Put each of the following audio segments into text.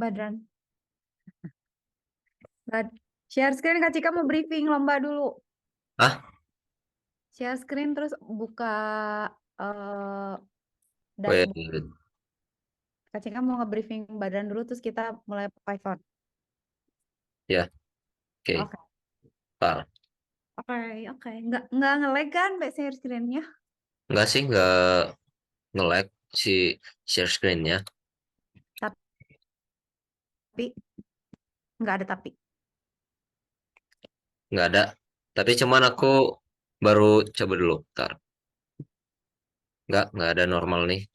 Badran. Share screen, Kak Cika mau briefing lomba dulu. Hah? Share screen terus buka Wait. dashboard. Kak Cika mau nge-briefing Badran dulu terus kita mulai Python. Ya. Oke. Oke. Pak. Oke. Nggak nge-lag kan share screen-nya? Enggak sih, enggak nge-lag si share screen-nya. Tapi nggak ada tapi. Enggak ada. Tapi cuman aku baru coba dulu. Ntar. Enggak ada normal nih.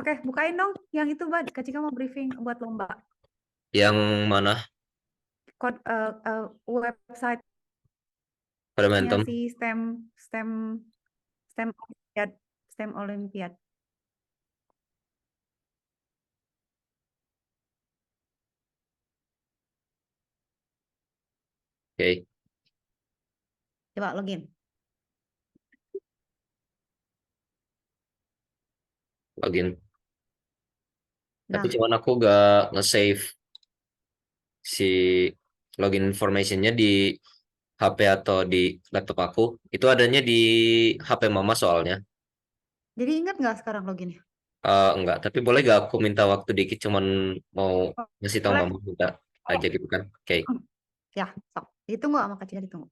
Oke, bukain dong yang itu, Bad. Kak Cika mau briefing buat lomba. Yang mana? Website Fremantle. si STEM Olympiad. Oke. Coba login. Login. Tapi Nah, cuman aku gak nge-save si login information-nya di HP atau di laptop aku. Itu adanya di HP mama soalnya. jadi ingat nggak sekarang loginnya? Enggak, tapi boleh gak aku minta waktu dikit, cuman mau Oh, ngasih tahu boleh. mama minta aja gitu kan. Oke. Ya, sok. Ditunggu sama Kak Cika, ditunggu.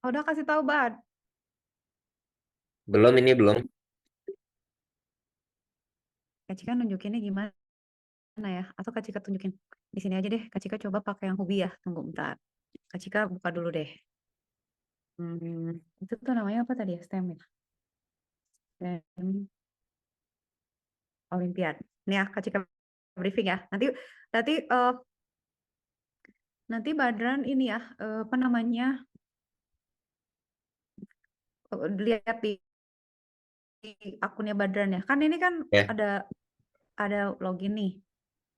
Udah kasih tahu, Bad. Belum, ini belum. Kak Cika nunjukinnya gimana ya? Atau Kak Cika tunjukin di sini aja deh. Kak Cika coba pakai yang hobi ya. Tunggu bentar. Kak Cika buka dulu deh. Itu tuh namanya apa tadi ya? STEM ya? STEM Olimpiad. Nih ya, Kak Cika briefing ya. Nanti nanti Badran ini ya, apa namanya? Lihat di akunnya Badran ya. Kan ini kan Ya. ada login nih.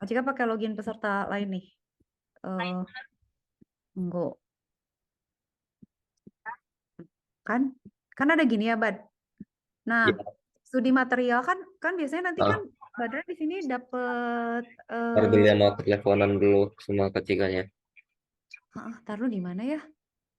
Kak Cika pakai login peserta lain nih. Eh, enggak. Kan? Kan ada gini ya, Bad. Nah, Ya. studi material kan kan biasanya nanti kan Ah, Badran di sini dapat ntar dulu ya, mau teleponan dulu sama ketiganya. taruh di mana ya?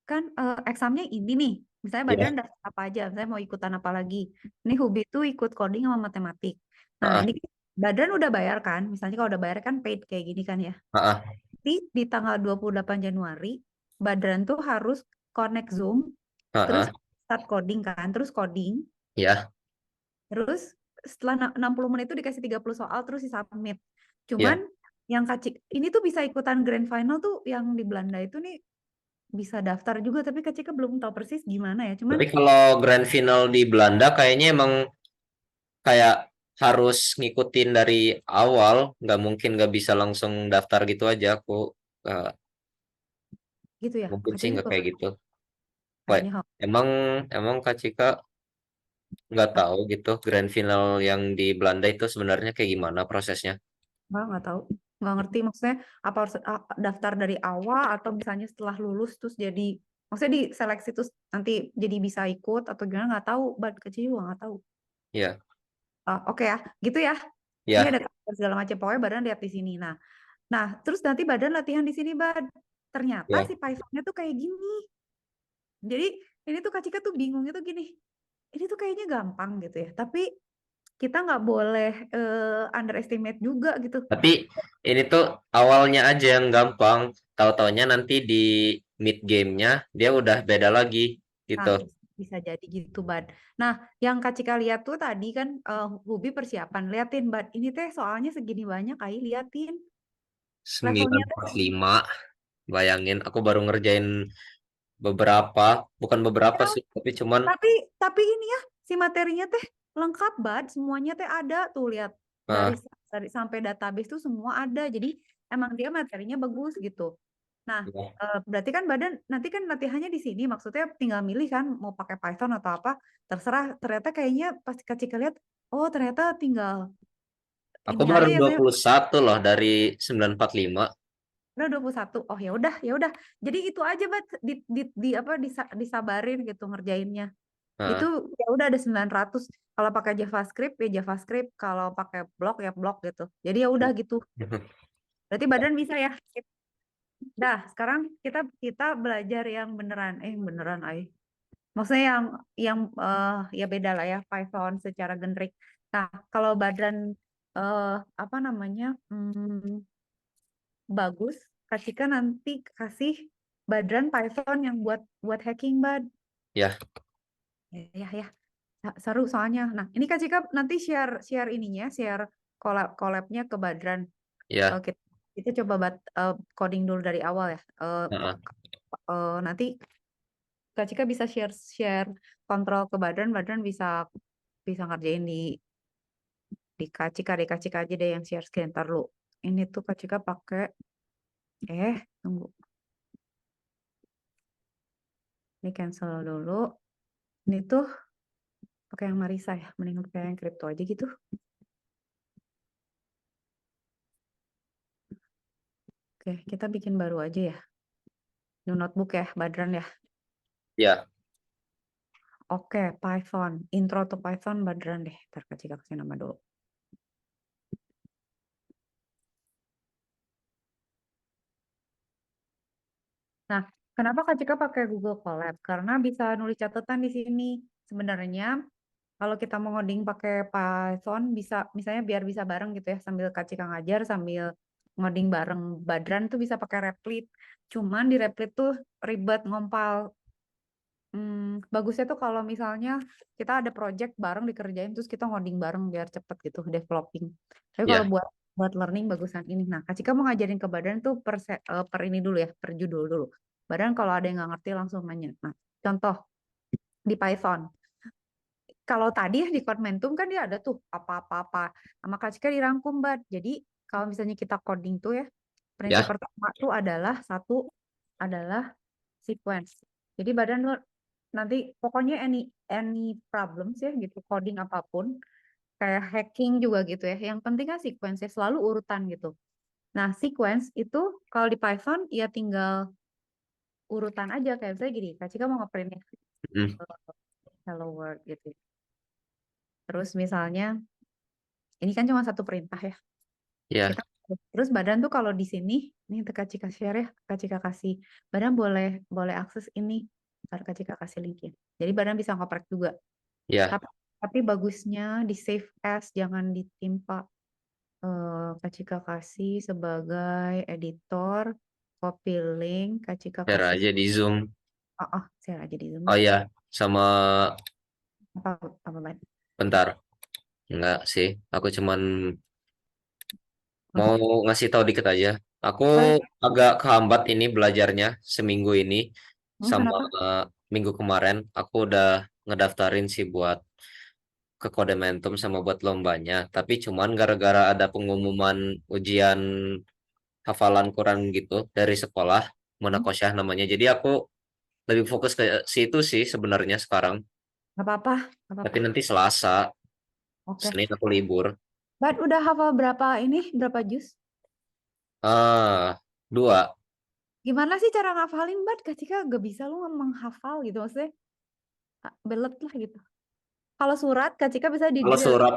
Kan examnya ini nih. Misalnya Badran Ya. daftar apa aja, misalnya mau ikutan apa lagi. Ini Hubi tuh ikut coding sama matematik. Nah, Ah, ini Badran udah bayar kan? Misalnya kalau udah bayar kan paid kayak gini kan ya. ah, Di tanggal 28 Januari, Badran tuh harus connect Zoom, terus ah, ah. start coding kan, terus coding, Ya, terus setelah 60 menit itu dikasih 30 soal, terus di submit. Cuman ya. yang kacik, ini tuh bisa ikutan grand final tuh yang di Belanda itu nih bisa daftar juga, tapi Kak Cika belum tahu persis gimana ya. Cuman Tapi kalau grand final di Belanda kayaknya emang kayak harus ngikutin dari awal, nggak mungkin nggak bisa langsung daftar gitu aja. Aku eh, gitu ya, mungkin Kak sih Cika nggak juga kayak gitu. Wah, kayaknya emang emang Kak Cika nggak apa tahu gitu grand final yang di Belanda itu sebenarnya kayak gimana prosesnya? nggak tahu, nggak ngerti maksudnya apa harus daftar dari awal atau misalnya setelah lulus terus jadi maksudnya diseleksi terus nanti jadi bisa ikut atau gimana nggak tahu, Kak Cika juga nggak tahu. Ya, Oke ya, gitu ya. Ini ya, ada segala macam pokoknya Badan lihat di sini. Nah, terus nanti Badan latihan di sini, Ternyata ya. si Python-nya tuh kayak gini. Jadi ini tuh Kak Cika tuh bingungnya tuh gini. Ini tuh kayaknya gampang gitu ya. Tapi kita nggak boleh underestimate juga gitu. Tapi ini tuh awalnya aja yang gampang, tahu-taunya nanti di mid gamenya dia udah beda lagi gitu. Nah, bisa jadi gitu, Nah, yang Kak Cika lihat tuh tadi kan Hubi persiapan. Liatin, Ini teh soalnya segini banyak, Kai. Liatin. Sembilan Levelnya teh. empat lima, bayangin aku baru ngerjain beberapa, bukan beberapa Ya, sih, tapi cuman tapi tapi ini ya, si materinya teh lengkap, Semuanya teh ada tuh, lihat. Dari, eh, dari sampai database tuh semua ada. Jadi emang dia materinya bagus gitu. Nah, ya. berarti kan nanti kan latihannya di sini, maksudnya tinggal milih kan mau pakai Python atau apa, terserah. Ternyata kayaknya pas Kak Cika lihat, oh ternyata tinggal Aku ini baru aja ya dua saya puluh satu loh dari 945. udah 21. Oh ya udah, ya udah. Jadi itu aja, di apa disabarin gitu ngerjainnya. Itu Nah, ya udah ada 900. Kalau pakai JavaScript ya JavaScript, kalau pakai blok ya blok gitu. Jadi ya udah gitu. Berarti Badan bisa ya. Sip. Dah, sekarang kita kita belajar yang beneran. Yang beneran, ay. Maksudnya yang ya beda lah ya Python secara generik. Nah, kalau Badran apa namanya? Bagus, Kak Cika nanti kasih Badran Python yang buat buat hacking, ya, Ya, ya. Seru soalnya. Nah, ini Kak Cika nanti share share ininya, share collabnya ke Badran. ya. Kita coba coding dulu dari awal ya. Heeh. Nanti Kak Cika bisa share share kontrol ke Badran, Badran bisa bisa ngerjain di Kak Cika, Kak Cika aja deh yang share screen. Ntar lu. Ini tuh Kak Cika pakai, tunggu. Ini cancel dulu. Ini tuh pakai yang Marisa ya, mending pakai yang crypto aja gitu. Oke, kita bikin baru aja ya. New notebook ya, Badran ya. Ya, Oke, Python. Intro to Python Badran deh. Ntar kasih nama dulu. Nah, kenapa Kak Cika pakai Google Colab? Karena bisa nulis catatan di sini. Sebenarnya kalau kita mau ngoding pakai Python bisa misalnya biar bisa bareng gitu ya sambil Kak Cika ngajar sambil ngoding bareng Badran tuh bisa pakai Replit. Cuman di Replit tuh ribet ngompal. Bagusnya tuh kalau misalnya kita ada project bareng dikerjain terus kita ngoding bareng biar cepet gitu developing. Tapi kalau ya. buat buat learning bagusan ini. Nah, Kak Cika mau ngajarin ke Badan tuh per ini dulu ya, per judul dulu. Badan kalau ada yang nggak ngerti langsung nanya. Nah, Contoh di Python. Kalau tadi di Komentum kan dia ada tuh apa-apa-apa. Sama Kak Cika dirangkum, Mbak. Jadi kalau misalnya kita coding tuh ya, prinsip Ya, pertama tuh adalah satu adalah sequence. Jadi badan lo nanti pokoknya any problems ya gitu, coding apapun, kayak hacking juga gitu ya. Yang penting kan sequence ya, selalu urutan gitu. Nah, sequence itu kalau di Python ya tinggal urutan aja kayak misalnya gini, Kak Cika mau ngeprint mm, hello world gitu. Terus misalnya ini kan cuma satu perintah ya. ya, Kita terus badan tuh kalau di sini nih Kak Cika share ya, Kak Cika kasih badan boleh boleh akses ini, ntar Kak Cika kasih linknya. Jadi badan bisa ngoprek juga. ya, Tapi bagusnya di save as, jangan ditimpa. Kak Cika kasih sebagai editor, copy link, Kak Cika share kasih. aja di Zoom. Share aja di Zoom Oh ya. ya, sama Apa Ban? bentar. Enggak sih, aku cuman mau Oke. ngasih tahu dikit aja. Aku Boleh. agak kehambat ini belajarnya seminggu ini sama Kenapa? minggu kemarin. Aku udah ngedaftarin sih buat ke Kodementum sama buat lombanya. Tapi cuman gara-gara ada pengumuman ujian hafalan Quran gitu dari sekolah, Munakosyah namanya. Jadi aku lebih fokus ke situ sih sebenarnya sekarang. Nggak apa-apa, nggak Tapi apa-apa. nanti Selasa, Oke. Senin aku libur. Bat udah hafal berapa ini? Berapa juz? Dua. Gimana sih cara ngafalin, Bat? Ketika gak bisa lu menghafal gitu, maksudnya belet lah gitu. Kalau surat, Kak bisa Kalau surat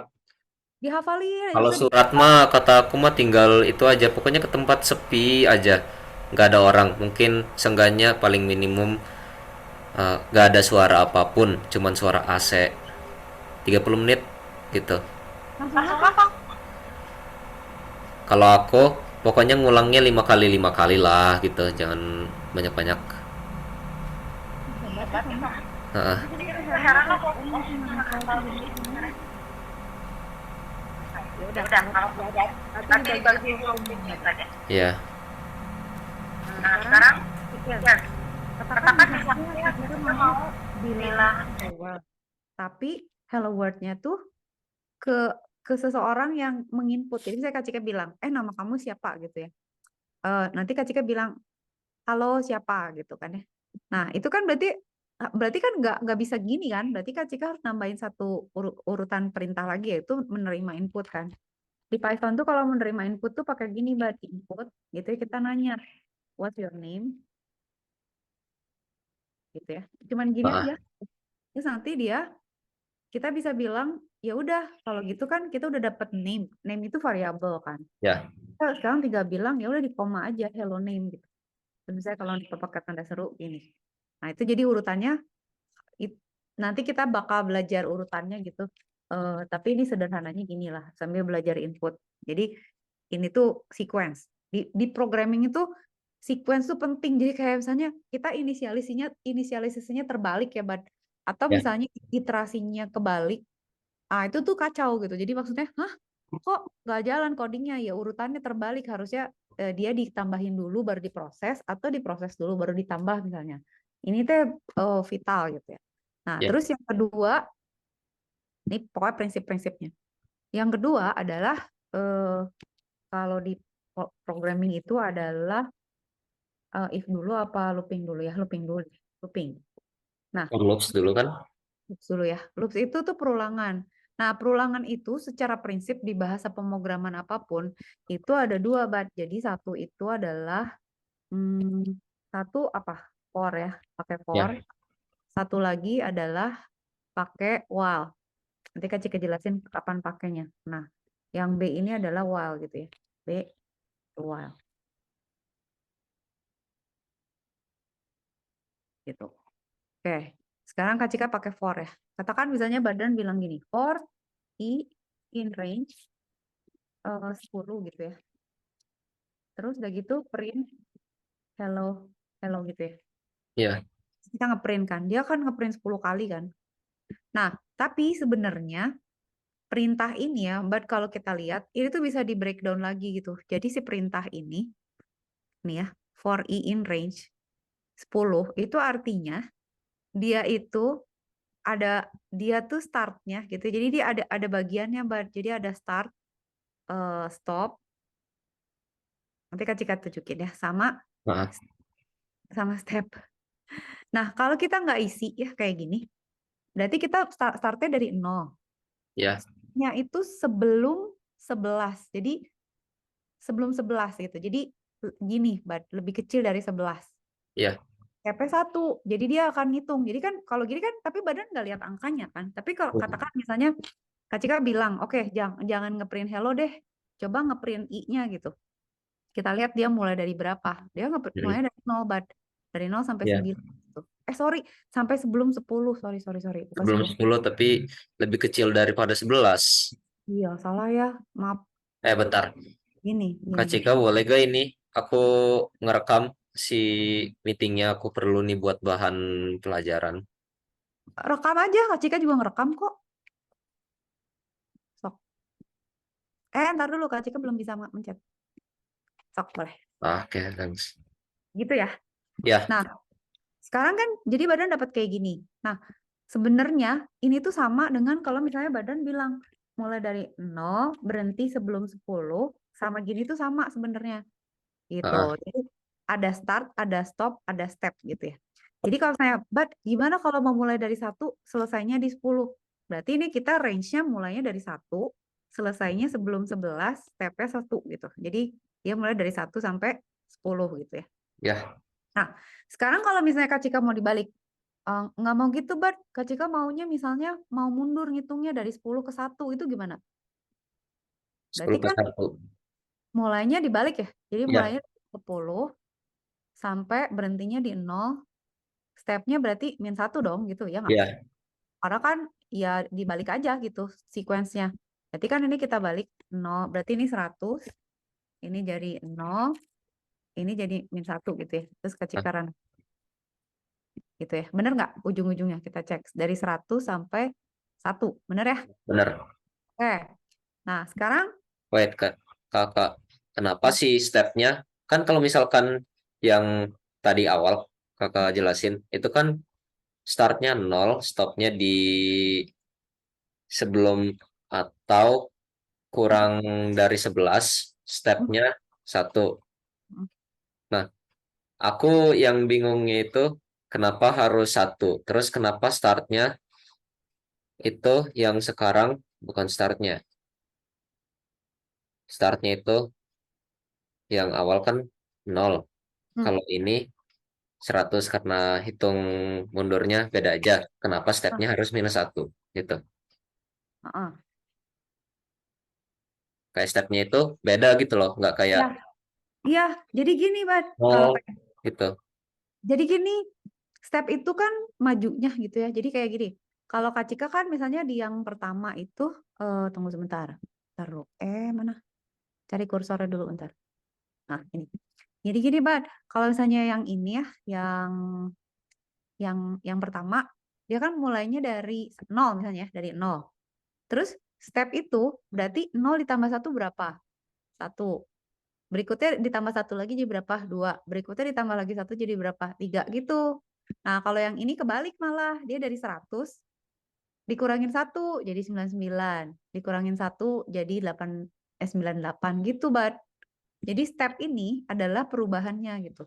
dihafalin aja, Kalau maksudnya surat mah kata aku mah tinggal itu aja, pokoknya ke tempat sepi aja, nggak ada orang. Mungkin seenggaknya paling minimum nggak ada suara apapun, cuman suara AC. 30 menit gitu. langsung apa? Kalau aku pokoknya ngulangnya 5 kali 5 kali lah gitu, jangan banyak-banyak. Hebat ya kamu. Heeh. Jadi heran lah kalau masih menghafal begini gimana? Ya udah, kalau nanti dibagi homework aja. Ya, Nah, sekarang ya, katakan misalnya kita mau bilang hello world. Tapi hello world-nya tuh ke seseorang yang menginput. Jadi saya Kak Cika bilang, nama kamu siapa gitu ya. Nanti Kak Cika bilang, halo siapa gitu kan ya. Nah itu kan berarti kan nggak bisa gini kan. Berarti Kak Cika harus nambahin satu urutan perintah lagi, yaitu menerima input kan. Di Python tuh kalau menerima input tuh pakai gini, Mbak, input gitu ya, kita nanya what's your name gitu ya. Cuman gini heeh. aja. Terus nanti kita bisa bilang ya udah kalau gitu kan kita udah dapat name. Name itu variabel kan. Ya, Sekarang tinggal bilang ya udah di koma aja hello name gitu. Terus misalnya kalau pakai tanda seru ini. Nah, itu jadi urutannya nanti kita bakal belajar urutannya gitu. Tapi ini sederhananya gini lah sambil belajar input. Jadi ini tuh sequence. Di programming itu sequence tuh penting. Jadi kayak misalnya kita inisialisasinya terbalik ya, Bad. Atau ya, misalnya iterasinya kebalik. Itu tuh kacau gitu. Jadi maksudnya, kok nggak jalan codingnya? Ya urutannya terbalik. Harusnya dia ditambahin dulu baru diproses atau diproses dulu baru ditambah misalnya. Ini tuh vital gitu ya. Nah, ya. terus yang kedua, ini pokoknya prinsip-prinsipnya. Yang kedua adalah kalau di programming itu adalah if dulu apa looping dulu ya? Looping dulu. Looping. Nah, Loops dulu kan? loops dulu ya. Loops itu tuh perulangan. Nah, perulangan itu secara prinsip di bahasa pemrograman apapun itu ada dua, Bat. Jadi satu itu adalah satu apa? For ya, pakai for. Ya. Satu lagi adalah pakai while. Nanti Kak Cika jelasin kapan pakainya. Nah, yang B ini adalah while gitu ya. B while gitu. Oke. Sekarang Kak Cika pakai for ya. Katakan misalnya badan bilang gini, for i in range 10 gitu ya. Terus udah gitu print hello hello gitu ya. Ya, Kita ngeprint kan. Dia kan ngeprint 10 kali kan. Nah, tapi sebenarnya perintah ini ya, Mbak, kalau kita lihat, ini tuh bisa di breakdown lagi gitu. Jadi si perintah ini, nih ya, for i in range 10, itu artinya dia itu dia tuh startnya gitu. Jadi dia ada bagiannya, jadi ada start, stop. Nanti Kak Cika tunjukin ya, sama Nah, sama step. Nah, kalau kita nggak isi ya kayak gini, berarti kita startnya dari 0. ya, Nya itu sebelum 11. Jadi sebelum 11 gitu. Jadi gini, lebih kecil dari 11. ya. TP 1. Jadi dia akan ngitung. Jadi kan kalau gini kan tapi badan nggak lihat angkanya kan. Tapi kalau katakan misalnya Kak Cika bilang, "Oke, jangan ngeprint hello deh. Coba ngeprint I-nya gitu." Kita lihat dia mulai dari berapa. Dia Hmm, mulai dari 0, dari 0 sampai ya. 9 gitu. Sorry, sampai sebelum 10. Sorry, sorry, sorry. Bukan Sebelum sebelum. 10 tapi lebih kecil daripada 11. Iya, salah ya. Maaf. Bentar. Gini, Kak gini. Cika boleh gak ini? Aku ngerekam si meetingnya. Aku perlu nih buat bahan pelajaran. Rekam aja, Kak Cika juga ngerekam kok. Sok. Ntar dulu, Kak Cika belum bisa mencet. Sok, boleh. Oke, thanks. Gitu ya. Ya, Nah, sekarang kan jadi badan dapat kayak gini. Nah, sebenarnya ini tuh sama dengan kalau misalnya badan bilang mulai dari 0, berhenti sebelum 10, sama gini tuh sama sebenarnya. Gitu. ah, Jadi ada start, ada stop, ada step gitu ya. Jadi kalau saya, gimana kalau mau mulai dari 1, selesainya di 10? Berarti ini kita range-nya mulainya dari 1, selesainya sebelum 11, step-nya 1 gitu. Jadi dia mulai dari 1 sampai 10 gitu ya. ya, Nah, sekarang kalau misalnya Kak Cika mau dibalik, nggak mau gitu, Kak Cika maunya misalnya mau mundur ngitungnya dari 10 ke 1, itu gimana? 10 Berarti ke kan 1. mulainya dibalik ya. Jadi Ya, mulainya dari 10 sampai berhentinya di 0, stepnya berarti -1 dong gitu ya nggak? ya. Karena kan ya dibalik aja gitu sequence-nya. Berarti kan ini kita balik 0, berarti ini 100, ini jadi 0, ini jadi -1 gitu ya. Terus Ah, kecikaran gitu ya. Bener nggak ujung-ujungnya kita cek dari 100 sampai 1, bener ya? benar. Oke. Nah, sekarang Wait, Kakak. Kenapa ya, sih stepnya? Kan kalau misalkan yang tadi awal kakak jelasin, itu kan startnya 0, stopnya di sebelum atau kurang dari 11, stepnya 1. Nah, aku yang bingungnya itu kenapa harus 1? Terus kenapa startnya itu yang sekarang bukan startnya? Startnya itu yang awal kan 0. hmm, Kalau ini 100 karena hitung mundurnya beda aja. Kenapa ah, stepnya harus -1 gitu. ah, ah. Kayak stepnya itu beda gitu loh, nggak kayak Ya, iya. Jadi gini, kalau oh gitu. jadi gini, step itu kan majunya gitu ya. Jadi kayak gini. Kalau Kak Cika kan misalnya di yang pertama itu, tunggu sebentar. Taruh. Mana? Cari kursornya dulu bentar. Nah, ini. Jadi gini, kalau misalnya yang ini ya, yang pertama, dia kan mulainya dari 0 misalnya, ya, dari 0. Terus step itu berarti 0 ditambah 1 berapa? 1. Berikutnya ditambah 1 lagi jadi berapa? 2. Berikutnya ditambah lagi 1 jadi berapa? 3 gitu. Nah, kalau yang ini kebalik malah. Dia dari 100 dikurangin 1 jadi 99. Dikurangin 1 jadi 98 gitu, Jadi step ini adalah perubahannya gitu.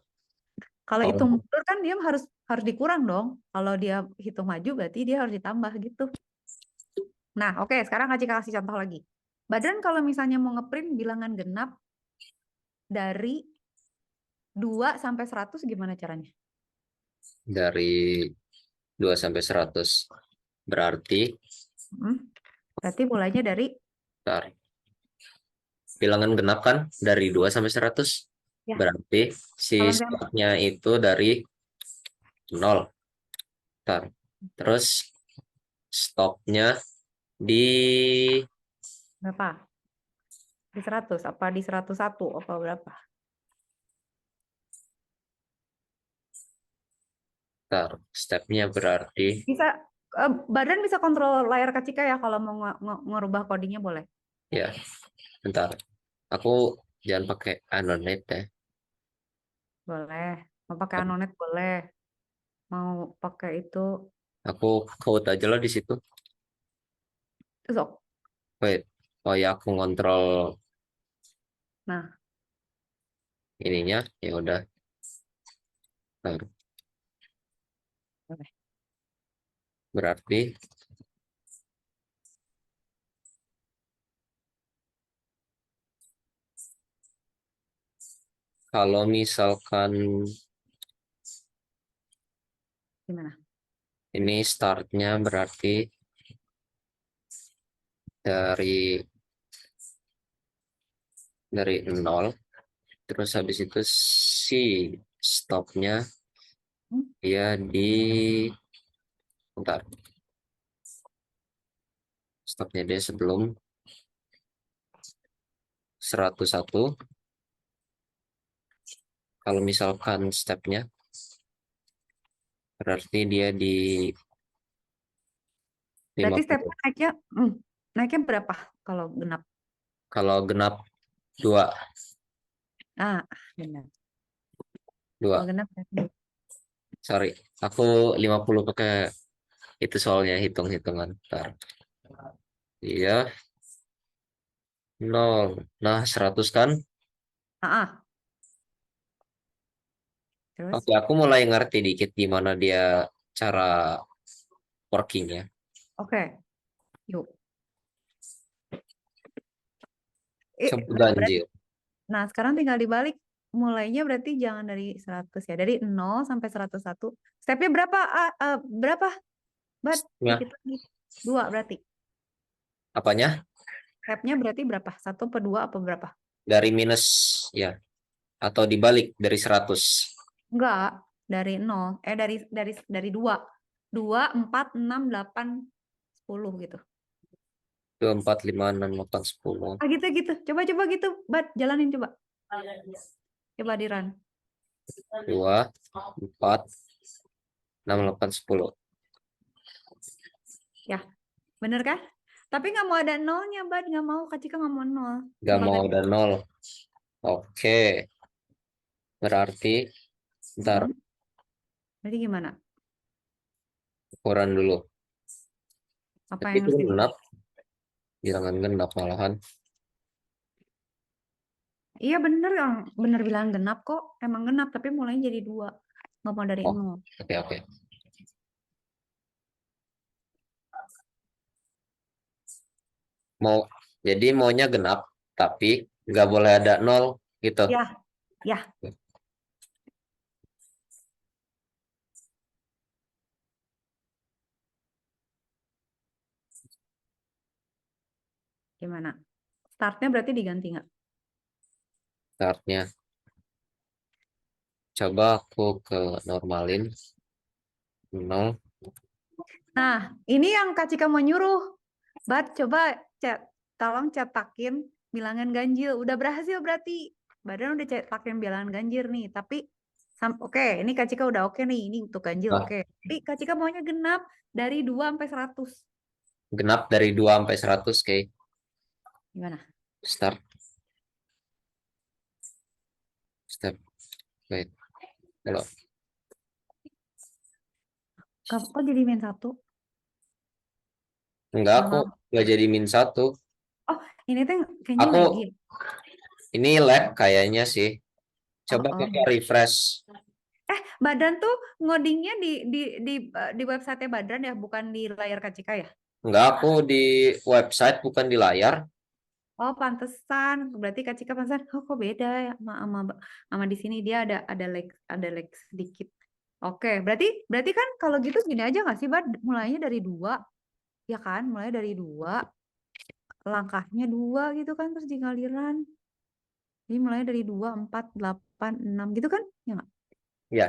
Kalau hitung Oh, mundur kan dia harus harus dikurang dong. Kalau dia hitung maju berarti dia harus ditambah gitu. Nah, oke, sekarang Kak Cika kasih contoh lagi. Badan kalau misalnya mau ngeprint bilangan genap dari 2 sampai 100 gimana caranya? dari 2 sampai 100 berarti Hmm, berarti mulainya dari bentar, bilangan genap kan dari 2 sampai 100. ya, Berarti si kalau misalnya startnya itu dari 0. Bentar. Terus stopnya di berapa? Di 100 apa di 101 apa berapa? bentar, stepnya berarti Bisa badan bisa kontrol layar Kak Cika ya kalau mau ngerubah codingnya boleh. ya bentar. Aku jangan pakai Anonet ya. Boleh. Mau pakai Anonet boleh. mau pakai itu. Aku code aja lah di situ. Sok. Wait. Oh ya, aku ngontrol Nah, ininya. Ya udah. Nah, boleh. berarti kalau misalkan Gimana? ini startnya berarti dari nol. Terus habis itu si stopnya Hmm? dia di bentar. Stopnya dia sebelum 101. Kalau misalkan stepnya berarti dia di Berarti 50. stepnya naiknya berapa kalau genap? Kalau genap 2. Ah, benar. Kalau 2. genap berarti. Sorry. Aku 50 pakai itu soalnya hitung-hitungan. Bentar. Iya, 0. Nah, 100 kan? Ah, terus. Oke, aku mulai ngerti dikit gimana dia cara workingnya. Oke, yuk. Coba Nah, ganjil. nah, sekarang tinggal dibalik. Mulainya berarti jangan dari 100 ya. Dari 0 sampai 101. Stepnya berapa? Berapa? Bat, Ya, dikit lagi. 2 berarti. apanya? Stepnya berarti berapa? 1 apa 2 apa berapa? Dari minus ya atau dibalik dari 100. Enggak, dari 0. Dari 2. 2, 4, 6, 8, 10 gitu. 2, 4, 5, 6, 8, 10. Ah gitu gitu. Coba gitu. Bat, jalanin coba. Coba di run. 2, 4, 6, 8, 10. Ya, bener kan? Tapi nggak mau ada nolnya, Bat. Nggak mau. Kak Cika nggak mau nol. Gak Bakal mau ganti. ada 0. Oke, berarti ntar Hmm, Berarti gimana? ukuran dulu. Apa Tapi yang itu harus di... genap, jangan genap malahan. Iya bener, yang bener bilang genap kok. Emang genap, tapi mulainya jadi 2. Nggak mau dari Oh, 0. oke oke. Mau jadi maunya genap, tapi nggak boleh ada 0 gitu. Ya, ya. Gimana? Startnya berarti diganti nggak? Startnya. Coba aku ke normalin 0. Nah, ini yang Kak Cika mau nyuruh. Bat, coba tolong cetakin bilangan ganjil. Udah berhasil berarti. Badan udah cetakin bilangan ganjil nih. Tapi, oke, ini Kak Cika udah oke nih. Ini untuk ganjil Nah, oke. Tapi Kak Cika maunya genap dari 2 sampai 100. genap dari 2 sampai 100 kayak Gimana? start step. Wait. Kalau Kok jadi min 1? enggak Nggak aku mau. nggak jadi -1. Oh, ini tuh kayaknya Aku lagi. ini lag kayaknya sih. Oh, Coba oh. kita refresh. Badan tuh ngodingnya di website Badan ya, bukan di layar Kak Cika ya? Enggak, aku di website bukan di layar. Oh, pantesan. Berarti Kak Cika pantesan. Oh, kok beda ya sama di sini dia ada lag sedikit. Oke, berarti kan kalau gitu gini aja nggak sih, Bad? Mulainya dari 2, ya kan? Mulai dari 2, langkahnya 2 gitu kan, terus digaliran. Jadi mulai dari 2, 4, 8, 6 gitu kan? Ya nggak? Ya,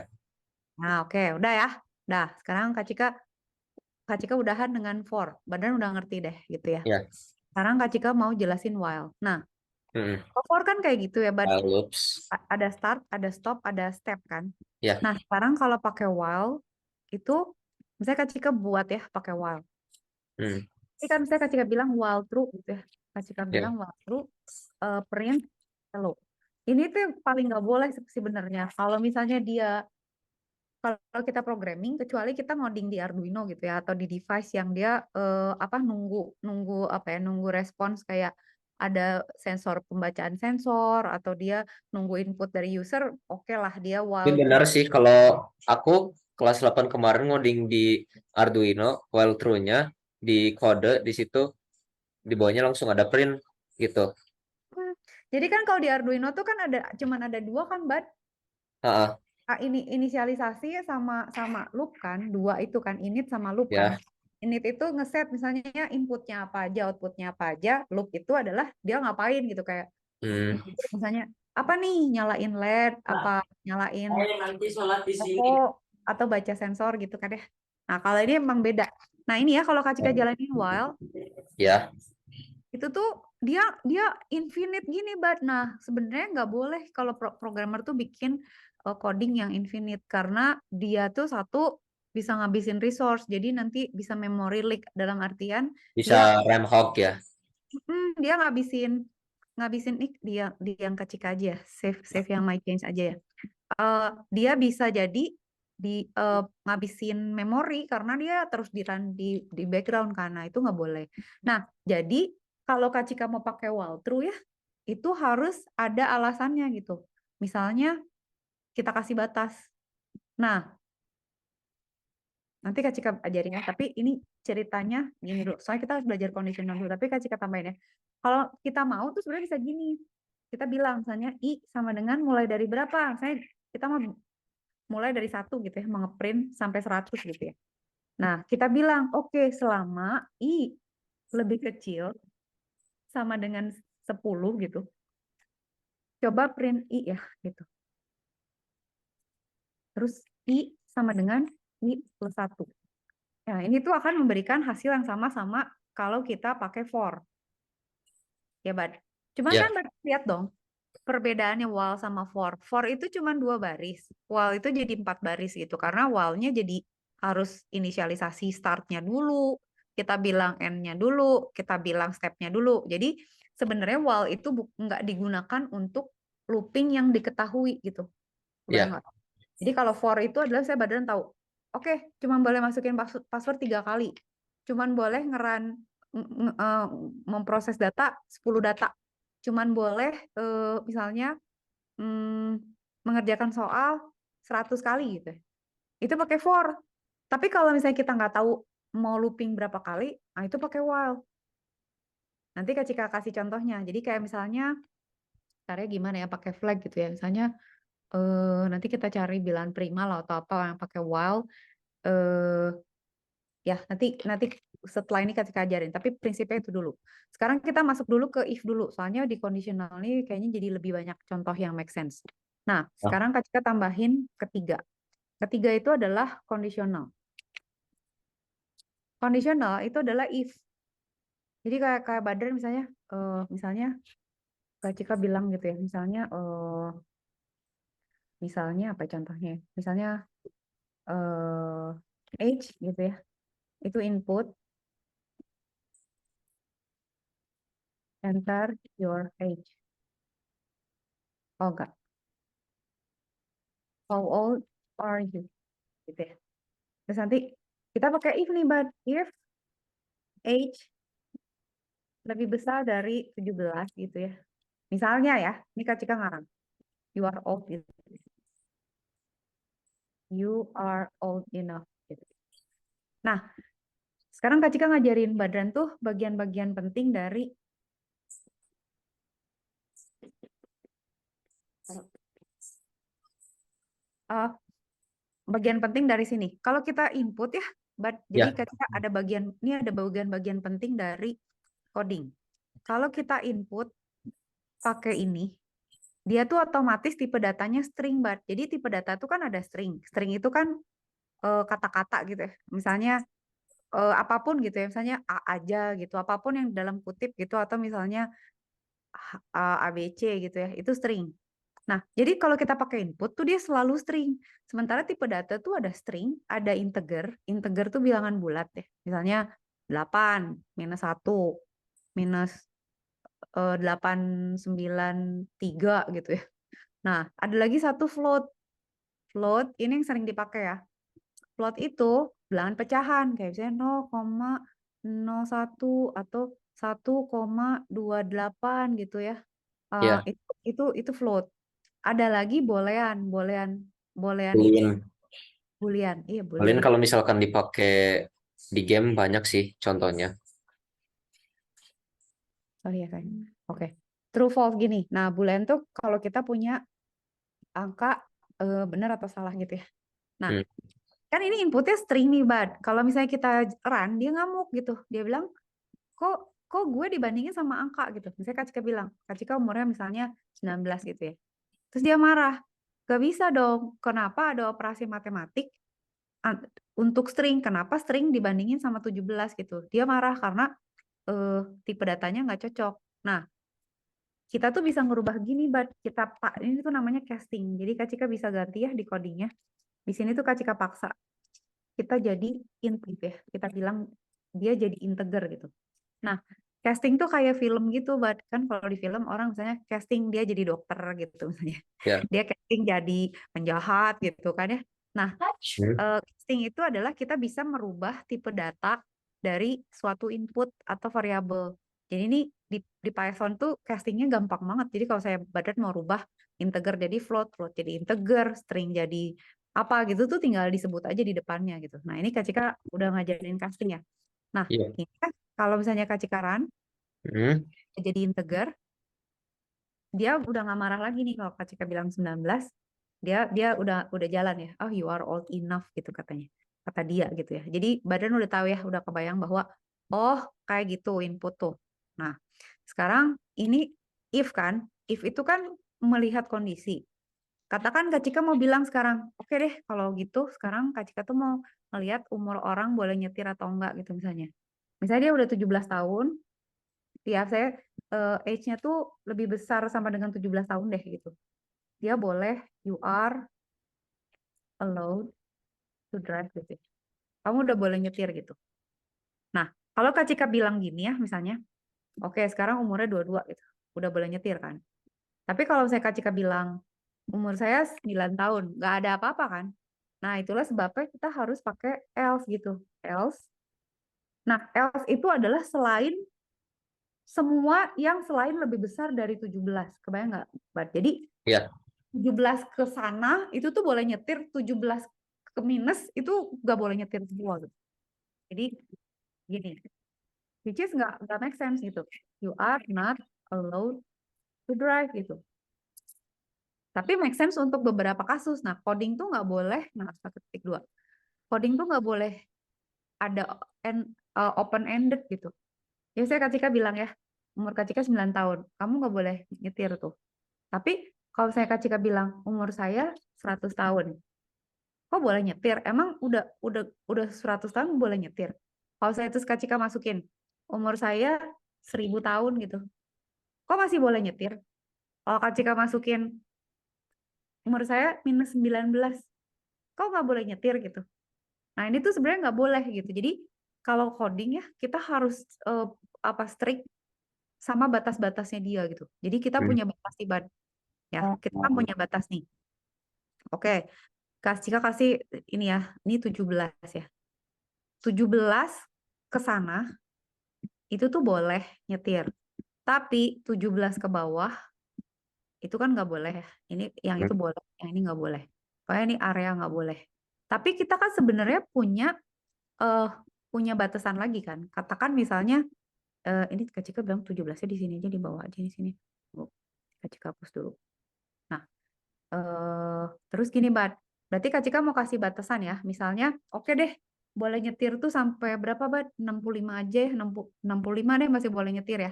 Nah, oke, udah ya. Dah, sekarang Kak Cika udahan dengan for. Badan udah ngerti deh gitu ya. ya. Sekarang Kak Cika mau jelasin while. Nah, Hmm. for kan kayak gitu ya, Bad. While loops. Ada start, ada stop, ada step kan. Ya. Nah, sekarang kalau pakai while itu misalnya Kak Cika buat ya pakai while. Hmm. Ini kan misalnya Kak Cika bilang while true gitu ya. Kak Cika Ya. bilang while true print hello. Ini tuh yang paling nggak boleh sebenarnya. Kalau misalnya dia kalau kita programming, kecuali kita ngoding di Arduino gitu ya, atau di device yang dia nunggu nunggu apa ya, nunggu respons kayak ada sensor pembacaan sensor atau dia nunggu input dari user, oke lah dia Ini while benar true. sih kalau aku kelas 8 kemarin ngoding di Arduino, while true-nya di kode di situ di bawahnya langsung ada print gitu. Hmm. Jadi kan kalau di Arduino tuh kan cuman ada dua kan, Bad. Heeh, Ini inisialisasi sama sama loop kan, dua itu kan, init sama loop kan. ya. Init itu ngeset misalnya inputnya apa aja, outputnya apa aja, loop itu adalah dia ngapain gitu kayak Hmm, misalnya apa nih, nyalain LED, apa nyalain toko atau baca sensor gitu kan ya. Nah kalau ini emang beda. Nah ini ya kalau Kak Cika jalanin while ya. itu tuh dia dia infinite gini, Bat. Nah, sebenarnya nggak boleh kalau programmer tuh bikin coding yang infinite karena dia tuh satu bisa ngabisin resource. Jadi nanti bisa memory leak dalam artian Bisa dia RAM hock ya. dia ngabisin ngabisin dia yang kecil aja ya. Save yang my change aja ya. Dia bisa jadi di ngabisin memori karena dia terus di run di background karena itu nggak boleh. Nah, jadi kalau Kak Cika mau pakai walkthrough ya, itu harus ada alasannya gitu. Misalnya kita kasih batas. Nah, nanti Kak Cika ajarin ya, tapi ini ceritanya gini dulu. Soalnya kita harus belajar conditional dulu, tapi Kak Cika tambahin ya. Kalau kita mau tuh sebenarnya bisa gini. Kita bilang misalnya I sama dengan mulai dari berapa? Misalnya kita mau mulai dari 1 gitu ya, mengeprint sampai 100 gitu ya. Nah, kita bilang, oke, selama I lebih kecil sama dengan 10 gitu, coba print I ya, gitu. Terus I sama dengan I plus 1. Nah, ini tuh akan memberikan hasil yang sama-sama kalau kita pakai for. Ya, Bad. Cuman kan Ya, Bad, lihat dong, perbedaannya while sama for. For itu cuma 2 baris. While itu jadi 4 baris gitu. Karena while-nya jadi harus inisialisasi start-nya dulu. Kita bilang end-nya dulu. Kita bilang step-nya dulu. Jadi sebenarnya while itu nggak digunakan untuk looping yang diketahui gitu. Kebayang ya, nggak? Jadi kalau for itu adalah saya badan tahu. Oke, cuma boleh masukin password 3 kali. Cuman boleh memproses data 10 data. Cuman boleh misalnya mengerjakan soal 100 kali gitu. Itu pakai for. Tapi kalau misalnya kita nggak tahu mau looping berapa kali, nah itu pakai while. Nanti Kak Cika kasih contohnya. Jadi kayak misalnya, caranya gimana ya, pakai flag gitu ya. Misalnya nanti kita cari bilangan prima lah atau apa yang pakai while. Eh, ya nanti setelah ini Kak Cika ajarin. Tapi prinsipnya itu dulu. Sekarang kita masuk dulu ke if dulu. Soalnya di conditional ini kayaknya jadi lebih banyak contoh yang make sense. Nah, ah, sekarang Kak Cika tambahin ketiga. Ketiga itu adalah conditional. Conditional itu adalah if. Jadi kayak Badar misalnya Kak Cika bilang gitu ya, misalnya apa contohnya? Misalnya age gitu ya. Itu input, enter your age. Oh enggak. How old are you? Gitu ya. Terus nanti kita pakai if nih, Bad. If age lebih besar dari 17 gitu ya. Misalnya ya, ini Kak Cika ngarang. You are old gitu. You are old enough gitu. Nah, sekarang Kak Cika ngajarin Badran tuh bagian-bagian penting dari uh, bagian penting dari sini. Kalau kita input ya, jadi ya, Kak Cika ada bagian-bagian penting dari coding. Kalau kita input pakai ini, dia tuh otomatis tipe datanya string, Jadi tipe data tuh kan ada string. String itu kan kata-kata gitu ya. Misalnya apapun gitu ya, misalnya A aja gitu, apapun yang dalam kutip gitu, atau misalnya ABC gitu ya, itu string. Nah, jadi kalau kita pakai input tuh dia selalu string. Sementara tipe data tuh ada string, ada integer. Integer tuh bilangan bulat ya. Misalnya 8, minus 1, minus 893 gitu ya. Nah, ada lagi satu float. float ini yang sering dipakai ya. Float itu bilangan pecahan kayak misalnya 0,01 atau 1,28 gitu ya. Ya, Itu float. Ada lagi boolean, boolean itu boolean. boolean. Iya, Boolean boolean. kalau misalkan dipakai di game banyak sih contohnya. Oh iya kan. Oke. True false gini. Nah, boolean tuh kalau kita punya angka benar atau salah gitu ya. Nah, Hmm. kan ini inputnya string nih, Bad. Kalau misalnya kita run, dia ngamuk gitu. Dia bilang, kok kok gue dibandingin sama angka gitu. Misalnya Kak Cika bilang, Kak Cika umurnya misalnya 19 gitu ya. Terus dia marah. Gak bisa dong. Kenapa ada operasi matematik untuk string? Kenapa string dibandingin sama 17 gitu? Dia marah karena tipe datanya nggak cocok. Nah, kita tuh bisa ngerubah gini, Bad. Ini tuh namanya casting. Jadi Kak Cika bisa ganti ya di codingnya. Di sini tuh Kak Cika paksa. Kita jadi int gitu ya. Kita bilang dia jadi integer gitu. Nah, casting tuh kayak film gitu, kan kalau di film orang misalnya casting dia jadi dokter gitu misalnya. Ya. Dia casting jadi penjahat gitu kan ya. Nah, Hmm. casting itu adalah kita bisa merubah tipe data dari suatu input atau variabel. Jadi ini di Python tuh castingnya gampang banget. Jadi kalau saya badan mau rubah integer jadi float, float jadi integer, string jadi apa gitu tuh tinggal disebut aja di depannya gitu. Nah, ini Kak Cika udah ngajarin casting ya. Nah, Iya. ini kan kalau misalnya Kak Cika run, Hmm. jadi integer, dia udah nggak marah lagi nih kalau Kak Cika bilang 19, dia udah jalan ya. Oh, you are old enough gitu katanya. Kata dia gitu ya. Jadi badan udah tahu ya, udah kebayang bahwa oh, kayak gitu input tuh. Nah, sekarang ini if kan, if itu kan melihat kondisi. Katakan Kak Cika mau bilang sekarang, oke deh kalau gitu sekarang Kak Cika tuh mau ngelihat umur orang boleh nyetir atau enggak gitu misalnya. Misalnya dia udah 17 tahun, ya saya age-nya tuh lebih besar sama dengan 17 tahun deh gitu. Dia boleh, you are allowed to drive gitu. Kamu udah boleh nyetir gitu. Nah, kalau Kak Cika bilang gini ya misalnya, oke sekarang umurnya 22 gitu. Udah boleh nyetir kan. Tapi kalau saya Kak Cika bilang, umur saya 9 tahun, nggak ada apa-apa kan. Nah, itulah sebabnya kita harus pakai else gitu. Else. Nah, else itu adalah selain semua yang selain lebih besar dari 17. Kebayang nggak, Bad? Jadi Ya. 17 ke sana itu tuh boleh nyetir, 17 ke minus itu nggak boleh nyetir semua gitu. Jadi gini, which is nggak make sense gitu. You are not allowed to drive gitu. Tapi make sense untuk beberapa kasus. Nah, coding tuh nggak boleh, nah 1.2. Coding tuh nggak boleh ada open-ended gitu. Ya saya Kak Cika bilang ya, umur Kak Cika 9 tahun, kamu nggak boleh nyetir tuh. Tapi kalau saya Kak Cika bilang, umur saya 100 tahun, kok boleh nyetir? Emang udah 100 tahun boleh nyetir? Kalau saya terus Kak Cika masukin, umur saya 1000 tahun gitu, kok masih boleh nyetir? Kalau Kak Cika masukin, umur saya minus 19, kok nggak boleh nyetir gitu? Nah, ini tuh sebenarnya nggak boleh gitu. Jadi, kalau coding ya, kita harus strict sama batas-batasnya dia gitu. Jadi, kita Hmm. punya batas nih, ya. Kita kan punya batas nih. Oke, Cika kasih ini ya, ini 17 ya. 17 ke sana, itu tuh boleh nyetir. Tapi 17 ke bawah, itu kan nggak boleh ya. Ini yang Hmm. itu boleh, yang ini nggak boleh. Pokoknya ini area nggak boleh. Tapi kita kan sebenarnya eh punya batasan lagi kan. Katakan misalnya ini Kak Cika bilang 17-nya di sini aja di bawah aja di sini. Oh, Kak Cika hapus dulu. Nah, terus gini, berarti Kak Cika mau kasih batasan ya. Misalnya, oke deh, boleh nyetir tuh sampai berapa, 65 aja ya, 65 deh masih boleh nyetir ya.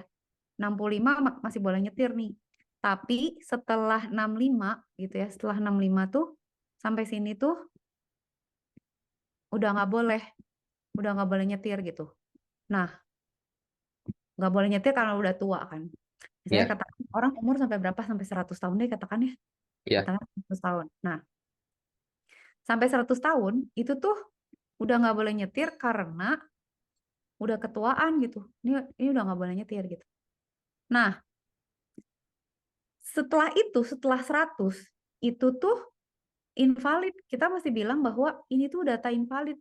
65 masih boleh nyetir nih. Tapi setelah 65 gitu ya, setelah 65 tuh sampai sini tuh udah nggak boleh nyetir gitu. Nah, nggak boleh nyetir karena udah tua kan. Misalnya Ya. katakan orang umur sampai berapa? Sampai 100 tahun deh katakan ya. Ya. Katakan 100 tahun. Nah, sampai 100 tahun itu tuh udah nggak boleh nyetir karena udah ketuaan gitu. Ini udah nggak boleh nyetir gitu. Nah, setelah itu, setelah 100, itu tuh invalid. Kita masih bilang bahwa ini tuh data invalid.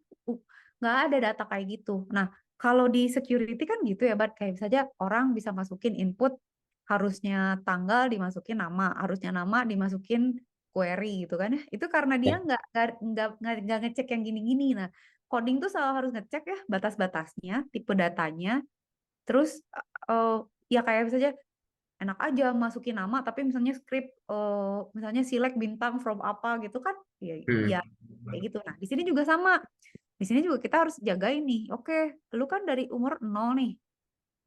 Nggak ada data kayak gitu. Nah, kalau di security kan gitu ya, Bat. Kayak saja orang bisa masukin input, harusnya tanggal dimasukin nama, harusnya nama dimasukin query gitu kan ya. Itu karena dia Ya. nggak ngecek yang gini-gini. Nah, coding tuh selalu harus ngecek ya batas-batasnya, tipe datanya, terus eh, ya kayak misalnya enak aja masukin nama tapi misalnya script misalnya select bintang from apa gitu kan ya Hmm. ya kayak gitu. Nah, di sini juga sama. Di sini juga kita harus jaga ini. Oke, lu kan dari umur 0 nih.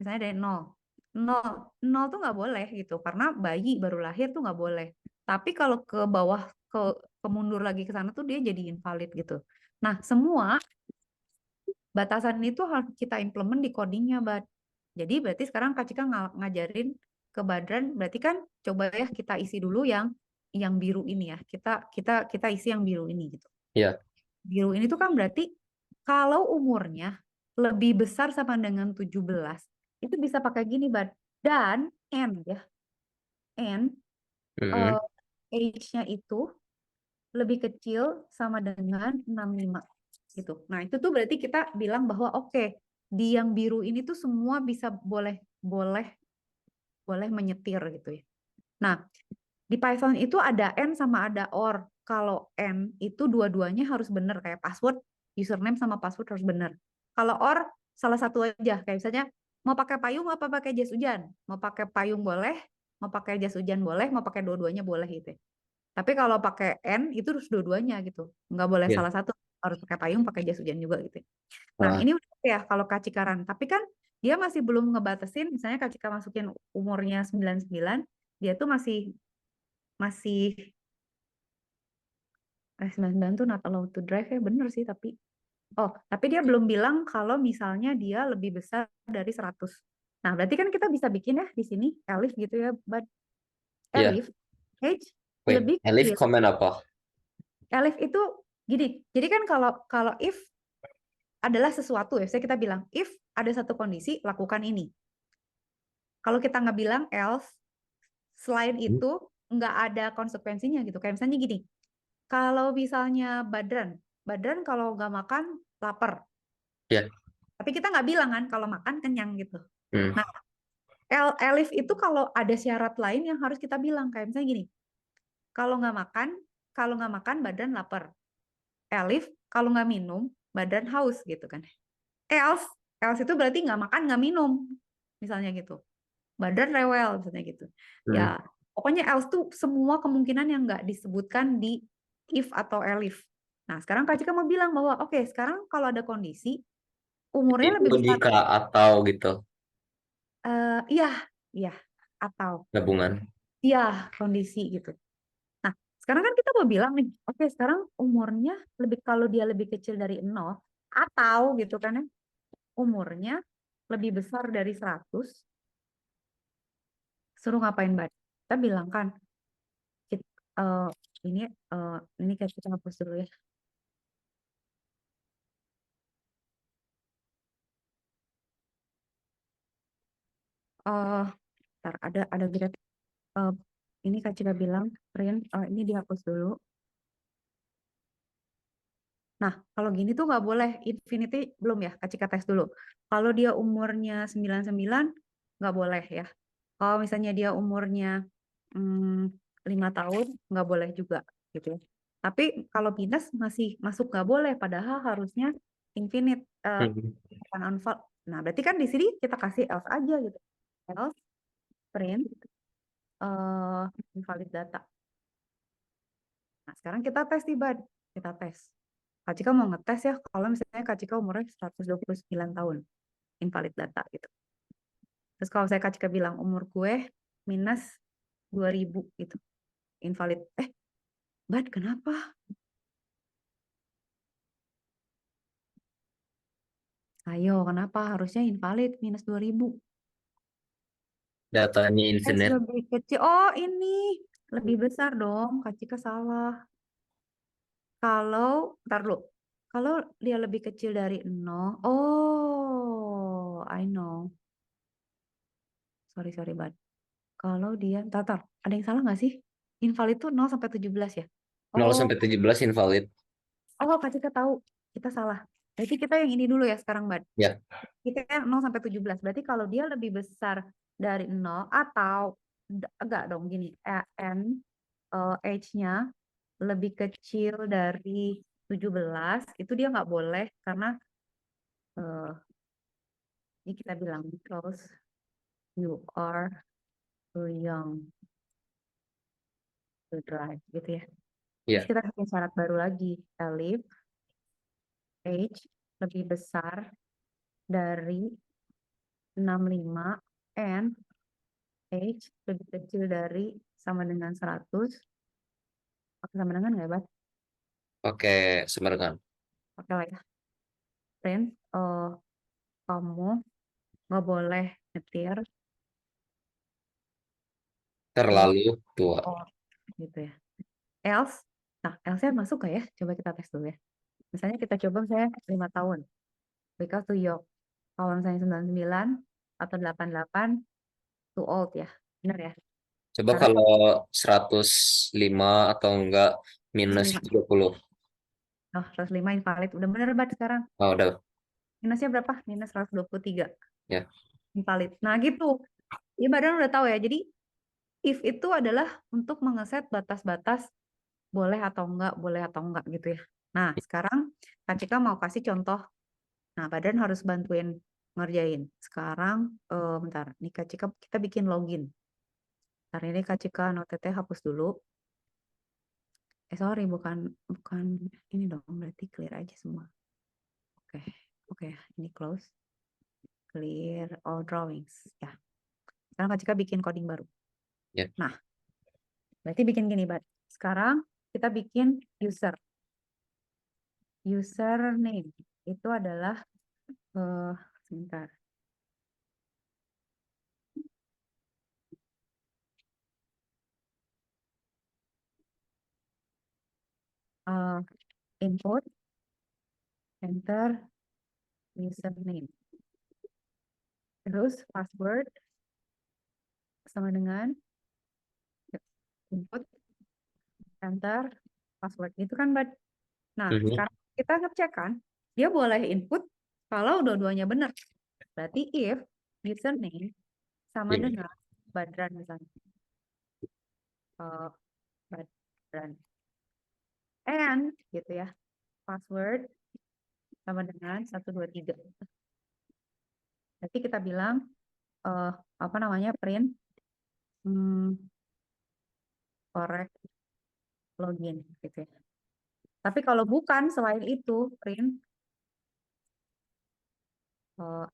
Misalnya dari 0. 0, 0 tuh nggak boleh gitu karena bayi baru lahir tuh nggak boleh. Tapi kalau ke bawah ke mundur lagi ke sana tuh dia jadi invalid gitu. Nah, semua batasan itu harus kita implement di codingnya, Bad. Jadi berarti sekarang Kak Cika ngajarin ke Badran, berarti kan coba ya kita isi dulu yang biru ini ya. Kita isi yang biru ini gitu. Ya. Biru ini tuh kan berarti kalau umurnya lebih besar sama dengan 17, itu bisa pakai gini, Bad. Dan N ya, N Hmm. eh, age-nya itu lebih kecil sama dengan 65 gitu. Nah, itu tuh berarti kita bilang bahwa oke, di yang biru ini tuh semua bisa boleh boleh boleh menyetir gitu ya. Nah, di Python itu ada N sama ada OR. Kalau N itu dua-duanya harus benar kayak password, username sama password harus benar. Kalau OR salah satu aja kayak misalnya mau pakai payung apa pakai jas hujan? Mau pakai payung boleh, mau pakai jas hujan boleh, mau pakai dua-duanya boleh gitu ya. Tapi kalau pakai N itu harus dua-duanya gitu. Nggak boleh Ya. salah satu. Harus pakai payung, pakai jas hujan juga gitu. Nah, Ah, ini udah ya kalau Kak Cikaran. Tapi kan dia masih belum ngebatasin, misalnya Kak Cika masukin umurnya 99, dia tuh masih masih 99 tuh not allowed to drive ya, bener sih tapi. Oh, tapi dia belum bilang kalau misalnya dia lebih besar dari 100. Nah, berarti kan kita bisa bikin ya di sini Elif gitu ya, but ya. Elif age Wait, lebih Elif kecil. komen apa? Elif itu gini. Jadi kan kalau kalau if adalah sesuatu ya, saya kita bilang if ada satu kondisi lakukan ini. Kalau kita nggak bilang else, selain Hmm. itu nggak ada konsekuensinya gitu. Kayak misalnya gini, kalau misalnya Badran kalau nggak makan lapar. Ya. Tapi kita nggak bilang kan kalau makan kenyang gitu. Hmm. Nah, Elif itu kalau ada syarat lain yang harus kita bilang kayak misalnya gini, kalau nggak makan, kalau nggak makan badan lapar. Elif kalau nggak minum badan haus gitu kan. Else, else itu berarti nggak makan nggak minum, misalnya gitu. Badan rewel misalnya gitu. Ya, Hmm. pokoknya else tuh semua kemungkinan yang nggak disebutkan di if atau elif. Nah, sekarang Kak Cika mau bilang bahwa oke, sekarang kalau ada kondisi umurnya Itu lebih besar. jika atau gitu Iya, iya, atau gabungan. iya kondisi gitu. Nah, sekarang kan kita mau bilang nih, oke, sekarang umurnya lebih kalau dia lebih kecil dari 0 atau gitu kan ya, umurnya lebih besar dari 100, suruh ngapain, Mbak? Kita bilang kan Kit- eh, ini ini kayak kita hapus dulu ya. Eh, Ntar ada grade ini Kak Cika bilang print ini dihapus dulu. Nah, kalau gini tuh nggak boleh infinity belum ya Kak Cika tes dulu. Kalau dia umurnya 99 nggak boleh ya. Kalau misalnya dia umurnya 5 tahun nggak boleh juga gitu ya. Tapi kalau minus masih masuk nggak boleh padahal harusnya infinite Hmm. bukan unval. Nah, berarti kan di sini kita kasih else aja gitu. Else print invalid data. Nah, sekarang kita tes nih, Bad. Kita tes. Kak Cika mau ngetes ya, kalau misalnya Kak Cika umurnya 129 tahun, invalid data gitu. Terus kalau saya Kak Cika bilang umur gue minus 2000 gitu, invalid. Bad, kenapa? Ayo, kenapa? Harusnya invalid minus 2000. Datanya S infinite. lebih kecil. Oh, ini lebih besar dong. Kak Cika salah. Kalau, ntar dulu. Kalau dia lebih kecil dari 0, oh, I know. Sorry, sorry, Bad. Kalau dia, tar, ada yang salah nggak sih? Invalid tuh 0 sampai 17 ya? 0 Oh, sampai 17 invalid. oh Kak Cika tahu. Kita salah. Berarti kita yang ini dulu ya sekarang, Mbak. Ya, Kita yang 0 sampai 17. Berarti kalau dia lebih besar dari 0 atau enggak dong gini, age-nya lebih kecil dari 17, itu dia nggak boleh karena eh, ini kita bilang because you are too young to drive gitu ya. Terus ya. kita bikin syarat baru lagi, Elif, age lebih besar dari 65 and age lebih kecil dari sama dengan 100. Oke, sama dengan nggak ya, Bat? Pakai semerengan. Oke lah ya. Friend, kamu nggak boleh nyetir di Terlalu tua. oh gitu ya. Else, nah else masuk gak ya? Coba kita tes dulu ya. Misalnya kita coba misalnya 5 tahun. Because to York. Kalau misalnya 99 atau 88 too old ya. Bener ya? Coba Karena kalau 105 atau enggak minus 105, 30. oh, 105 invalid. Udah bener banget sekarang. Oh, udah. Minusnya berapa? Minus 123. Ya. Invalid. Nah gitu. Ya badan udah tahu ya. Jadi if itu adalah untuk mengeset batas-batas boleh atau enggak gitu ya. Nah, sekarang Kak Cika mau kasih contoh. Nah, badan harus bantuin ngerjain. Sekarang, bentar, nih Kak Cika kita bikin login. Hari ini Kak Cika notetnya hapus dulu. Sorry, bukan bukan ini dong, berarti clear aja semua. Oke, oke, ini close, clear all drawings. Ya, sekarang Kak Cika bikin coding baru. Ya. Nah, berarti bikin gini, Bad. Sekarang kita bikin user. Username itu adalah sebentar. Input, enter, username. Terus password sama dengan input, enter, password. Itu kan, Mbak. Nah, Mhm. sekarang kita ngecek kan, dia boleh input kalau dua-duanya benar. Berarti if username sama Iya. dengan Badran misalnya. Badran. And gitu ya. Password sama dengan 123. Berarti kita bilang apa namanya print correct login gitu ya. Tapi kalau bukan selain itu print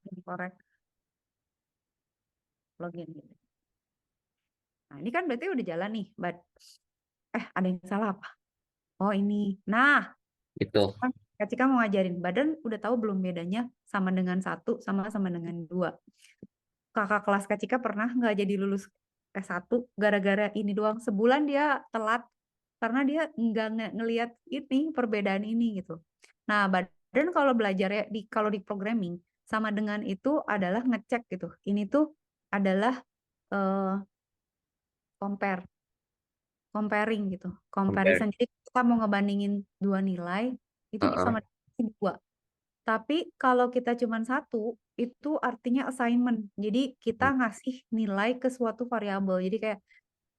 incorrect login gitu. Nah, ini kan berarti udah jalan nih, ada yang salah apa? Oh, ini. Nah, Itu. sekarang Kak Cika mau ngajarin. Badan udah tahu belum bedanya sama dengan 1 sama dengan 2. Kakak kelas Kak Cika pernah nggak jadi lulus S1 gara-gara ini doang. Sebulan dia telat karena dia nggak ngelihat ini perbedaan ini gitu. Nah, Badan kalau belajar ya kalau di programming sama dengan itu adalah ngecek gitu. Ini tuh adalah eh, compare, comparing gitu, Compare. comparison. Jadi kita mau ngebandingin dua nilai itu Heeh. sama dengan dua. Tapi kalau kita cuma satu itu artinya assignment. Jadi kita ngasih nilai ke suatu variabel. Jadi kayak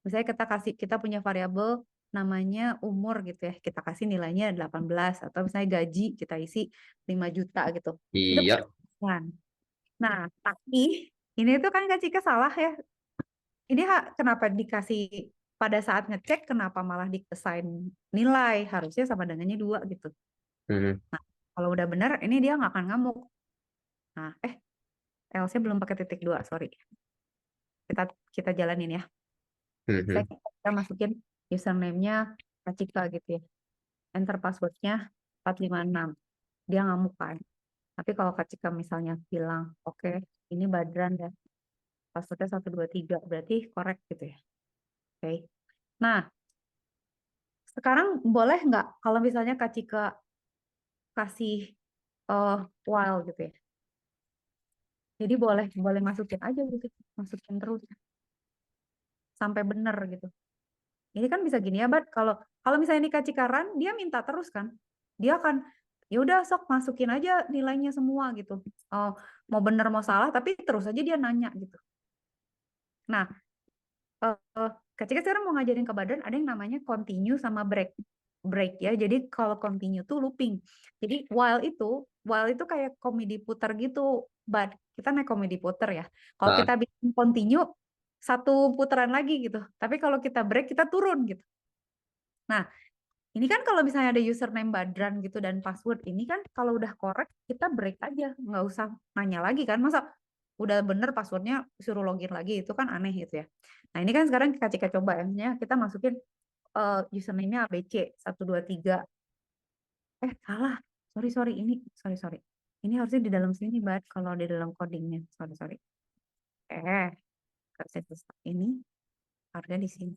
misalnya kita punya variabel namanya umur gitu ya. Kita kasih nilainya 18 atau misalnya gaji kita isi 5 juta gitu. Itu Iya. kan. Nah, tapi ini tuh kan Kak Cika salah ya. Ini kenapa dikasih pada saat ngecek kenapa malah di-assign nilai? Harusnya sama dengannya 2 gitu. Mhm. Nah, kalau udah benar ini dia nggak akan ngamuk. Nah, L-nya belum pakai titik 2, sorry. Kita kita jalanin ya. Mhm. Kita masukin username-nya Kak Cika gitu ya. Enter password-nya 456. Dia ngamuk kan. Tapi kalau Kak Cika misalnya bilang, oke, ini Badran ya. Passwordnya 123, berarti correct gitu ya. Oke. Nah, sekarang boleh nggak kalau misalnya Kak Cika kasih while gitu ya. Jadi boleh boleh masukin aja gitu, masukin terus sampai bener gitu. Ini kan bisa gini ya, Bat. Kalau misalnya nikah Cikaran, dia minta terus kan. Dia akan ya udah sok masukin aja nilainya semua gitu. Oh, mau bener mau salah, tapi terus aja dia nanya gitu. Nah, Kak Cika sekarang mau ngajarin ke badan ada yang namanya continue sama break. Break ya. Jadi kalau continue tuh looping. Jadi while itu kayak komedi puter gitu. But kita naik komedi puter ya. Kalau Nah, kita bikin continue satu putaran lagi gitu. Tapi kalau kita break kita turun gitu. Nah, ini kan kalau misalnya ada username Badran gitu dan password ini kan kalau udah correct kita break aja, nggak usah nanya lagi kan. Masa udah bener passwordnya suruh login lagi itu kan aneh gitu ya. Nah ini kan sekarang kita coba ya, misalnya kita masukin username-nya ABC 123. Salah. Sorry sorry. Ini harusnya di dalam sini Bad kalau di dalam codingnya. Sorry. Nggak bisa ini harusnya di sini.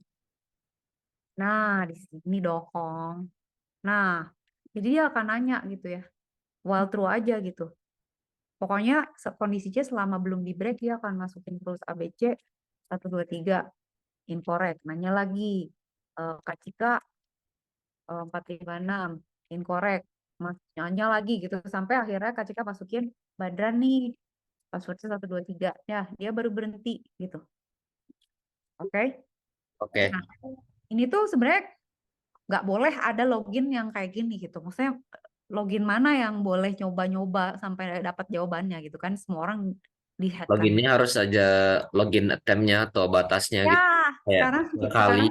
Nah di sini dong. Nah jadi dia akan nanya gitu ya. While true aja gitu. Pokoknya kondisinya selama belum di break dia akan masukin terus ABC 123 incorrect. Nanya lagi Kak Cika 456 incorrect. Nanya lagi gitu sampai akhirnya Kak Cika masukin Badran nih passwordnya 123. Ya, dia baru berhenti gitu. Oke. oke. Nah, ini tuh sebenarnya nggak boleh ada login yang kayak gini gitu. Maksudnya login mana yang boleh nyoba-nyoba sampai dapat jawabannya gitu kan. Semua orang lihat kan. Loginnya harus aja login attempt-nya atau batasnya Ya, gitu. Kayak sekarang kali sekarang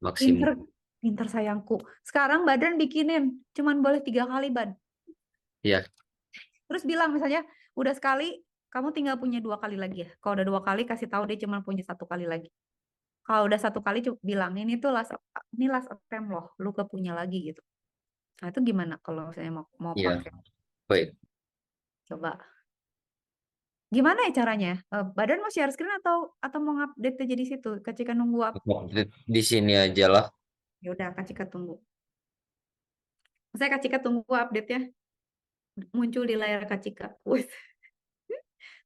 maksimum. pinter pinter sayangku. Sekarang badan bikinin, cuman boleh 3 kali bad. Ya, Terus bilang misalnya udah sekali, kamu tinggal punya 2 kali lagi ya. Kalau udah 2 kali kasih tahu dia cuman punya 1 kali lagi. Kalau udah 1 kali bilang ini tuh last attempt loh, lu kepunya lagi gitu. Nah itu gimana kalau misalnya mau iya. pakai? Baik. Coba. Gimana ya caranya? Badan mau share screen atau mau update aja di situ? Ketika nunggu Di sini aja lah. ya udah Kak Cika tunggu. Saya Kak Cika tunggu update-nya muncul di layar Kak Cika. Wih,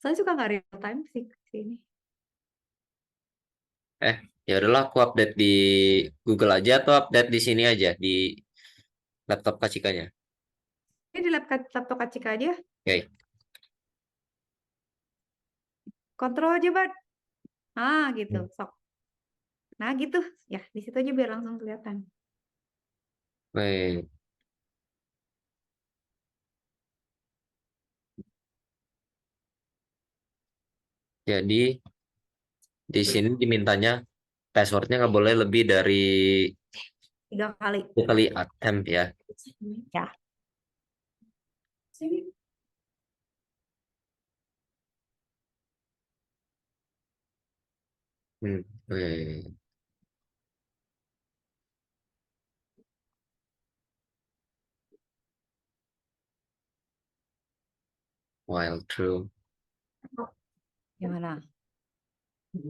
saya suka nggak real time sih sini. Ya udahlah aku update di Google aja atau update di sini aja di laptop Kacikanya. Ini di laptop Kak Cika aja, Oke. kontrol aja, Bad. Gitu, Hmm. sok. Nah, gitu. Ya, di situ aja biar langsung kelihatan. Baik. Jadi di sini dimintanya passwordnya nggak boleh lebih dari 3 kali. 2 kali attempt ya. Ya. Oke. While true. Gimana?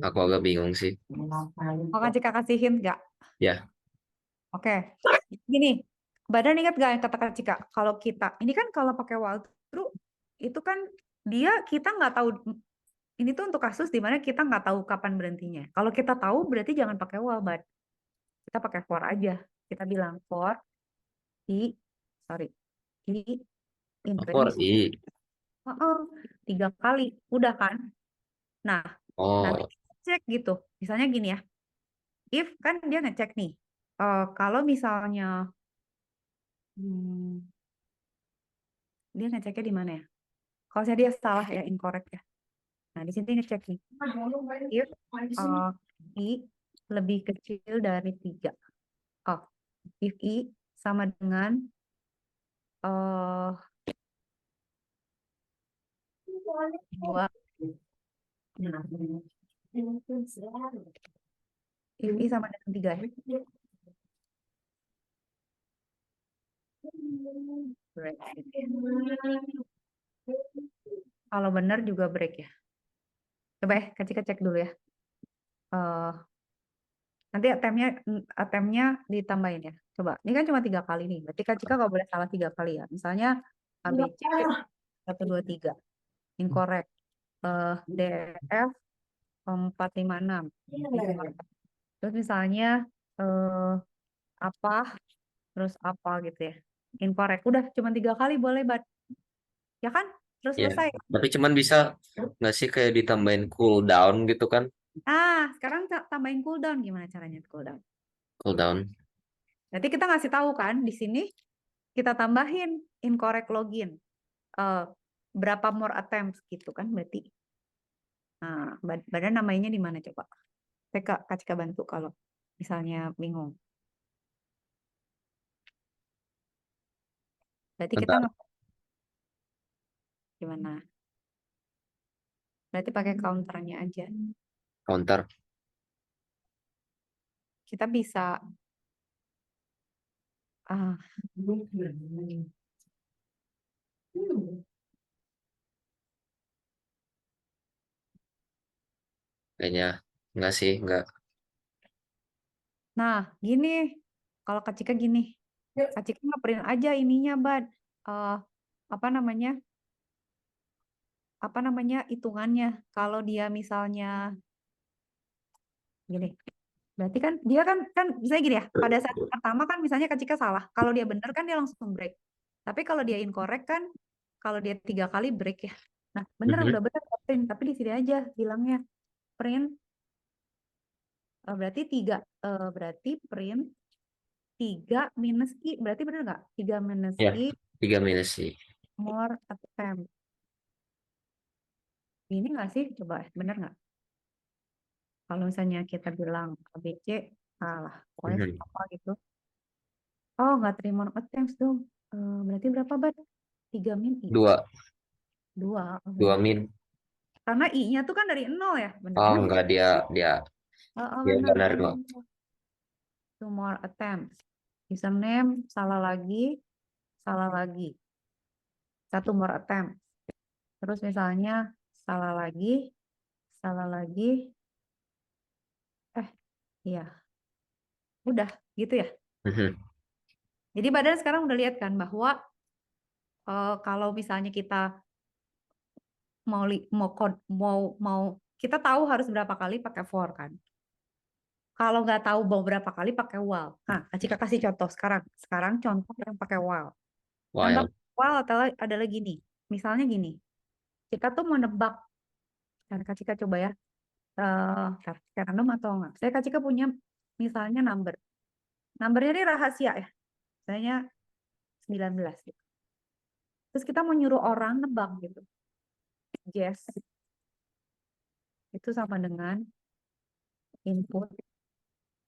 Aku agak bingung sih. Mau Kak Cika kasih hint nggak? Ya, Oke. Gini, Badan ingat gak yang kata Kak Cika? Kalau kita, ini kan kalau pakai walkthrough, itu kan kita nggak tahu, ini tuh untuk kasus di mana kita nggak tahu kapan berhentinya. Kalau kita tahu, berarti jangan pakai wall, Bad. Kita pakai for aja. Kita bilang for i, sorry, i in aku range i. 3 kali. Udah kan? Nah, nanti Oh, kita cek gitu. Misalnya gini ya, if kan dia ngecek nih, kalau misalnya hmm, dia ngeceknya di mana ya? Kalau saya dia salah ya, incorrect ya. Nah, di sini ngecek nih. If I lebih kecil dari 3. Oh, if I sama dengan uh, 2. If I sama dengan 3 ya. Break. Kalau benar juga break ya. Coba ya, cek dulu ya. Eh, nanti attempt-nya ditambahin ya. Coba, ini kan cuma 3 kali nih. Berarti Kak Cika nggak boleh salah 3 kali ya. Misalnya ABC 123 incorrect. DF 456 incorrect. Terus misalnya eh, apa, terus apa gitu ya. Incorrect. Udah cuma 3 kali boleh, Bat. Ya kan? Terus Ya, selesai. tapi cuman bisa nggak sih kayak ditambahin cooldown gitu kan? Sekarang tambahin cooldown. Gimana caranya cooldown? Cooldown. Berarti kita ngasih tahu kan di sini kita tambahin incorrect login. Eh, berapa more attempts gitu kan berarti. Nah, badan namanya di mana coba? Saya Kak Cika bantu kalau misalnya bingung. Berarti kita Bentar, gimana? Berarti pakai counternya aja. counter. Kita bisa ah Kayaknya nggak sih, nggak. nah, gini. Kalau Kak Cika gini. Kak Cika nge-print aja ininya, Bad. Eh, apa namanya? Apa namanya? Hitungannya. Kalau dia misalnya gini. Berarti kan dia kan misalnya gini ya. Pada saat pertama kan misalnya Kak Cika salah. Kalau dia benar kan dia langsung break. Tapi kalau dia incorrect kan kalau dia 3 kali break ya. Nah, bener Mhm. udah bener print, tapi di sini aja bilangnya print berarti berarti print 3 - i berarti bener nggak? 3 - Ya, i 3 minus sih. more attempt. Ini nggak sih? Coba bener nggak? Kalau misalnya kita bilang ABC salah, pokoknya Mhm. apa gitu. Oh, nggak terima attempts dong. Berarti berapa bat? 3 - i. Dua, 2. Oh, dua bener. min. Karena i-nya tuh kan dari 0 ya. Bener Oh, juga. enggak, dia dia dia Bener, benar bener. kok. 2 more attempts. Username salah lagi, salah lagi. 1 more attempt. Terus misalnya salah lagi, salah lagi. Iya, udah gitu ya. Mhm. Jadi badan sekarang udah lihat kan bahwa kalau misalnya kita mau kita tahu harus berapa kali pakai for kan. Kalau nggak tahu mau berapa kali pakai while. Nah, Cika kasih contoh sekarang. Sekarang contoh yang pakai while. Contoh Wild. while adalah gini. Misalnya gini. Kita tuh mau nebak. Dan Kak Cika coba ya. Random atau enggak. Saya Kak Cika punya misalnya number. Numbernya ini rahasia ya. Misalnya 19 gitu. Terus kita mau nyuruh orang nebak gitu. Guess. Itu sama dengan input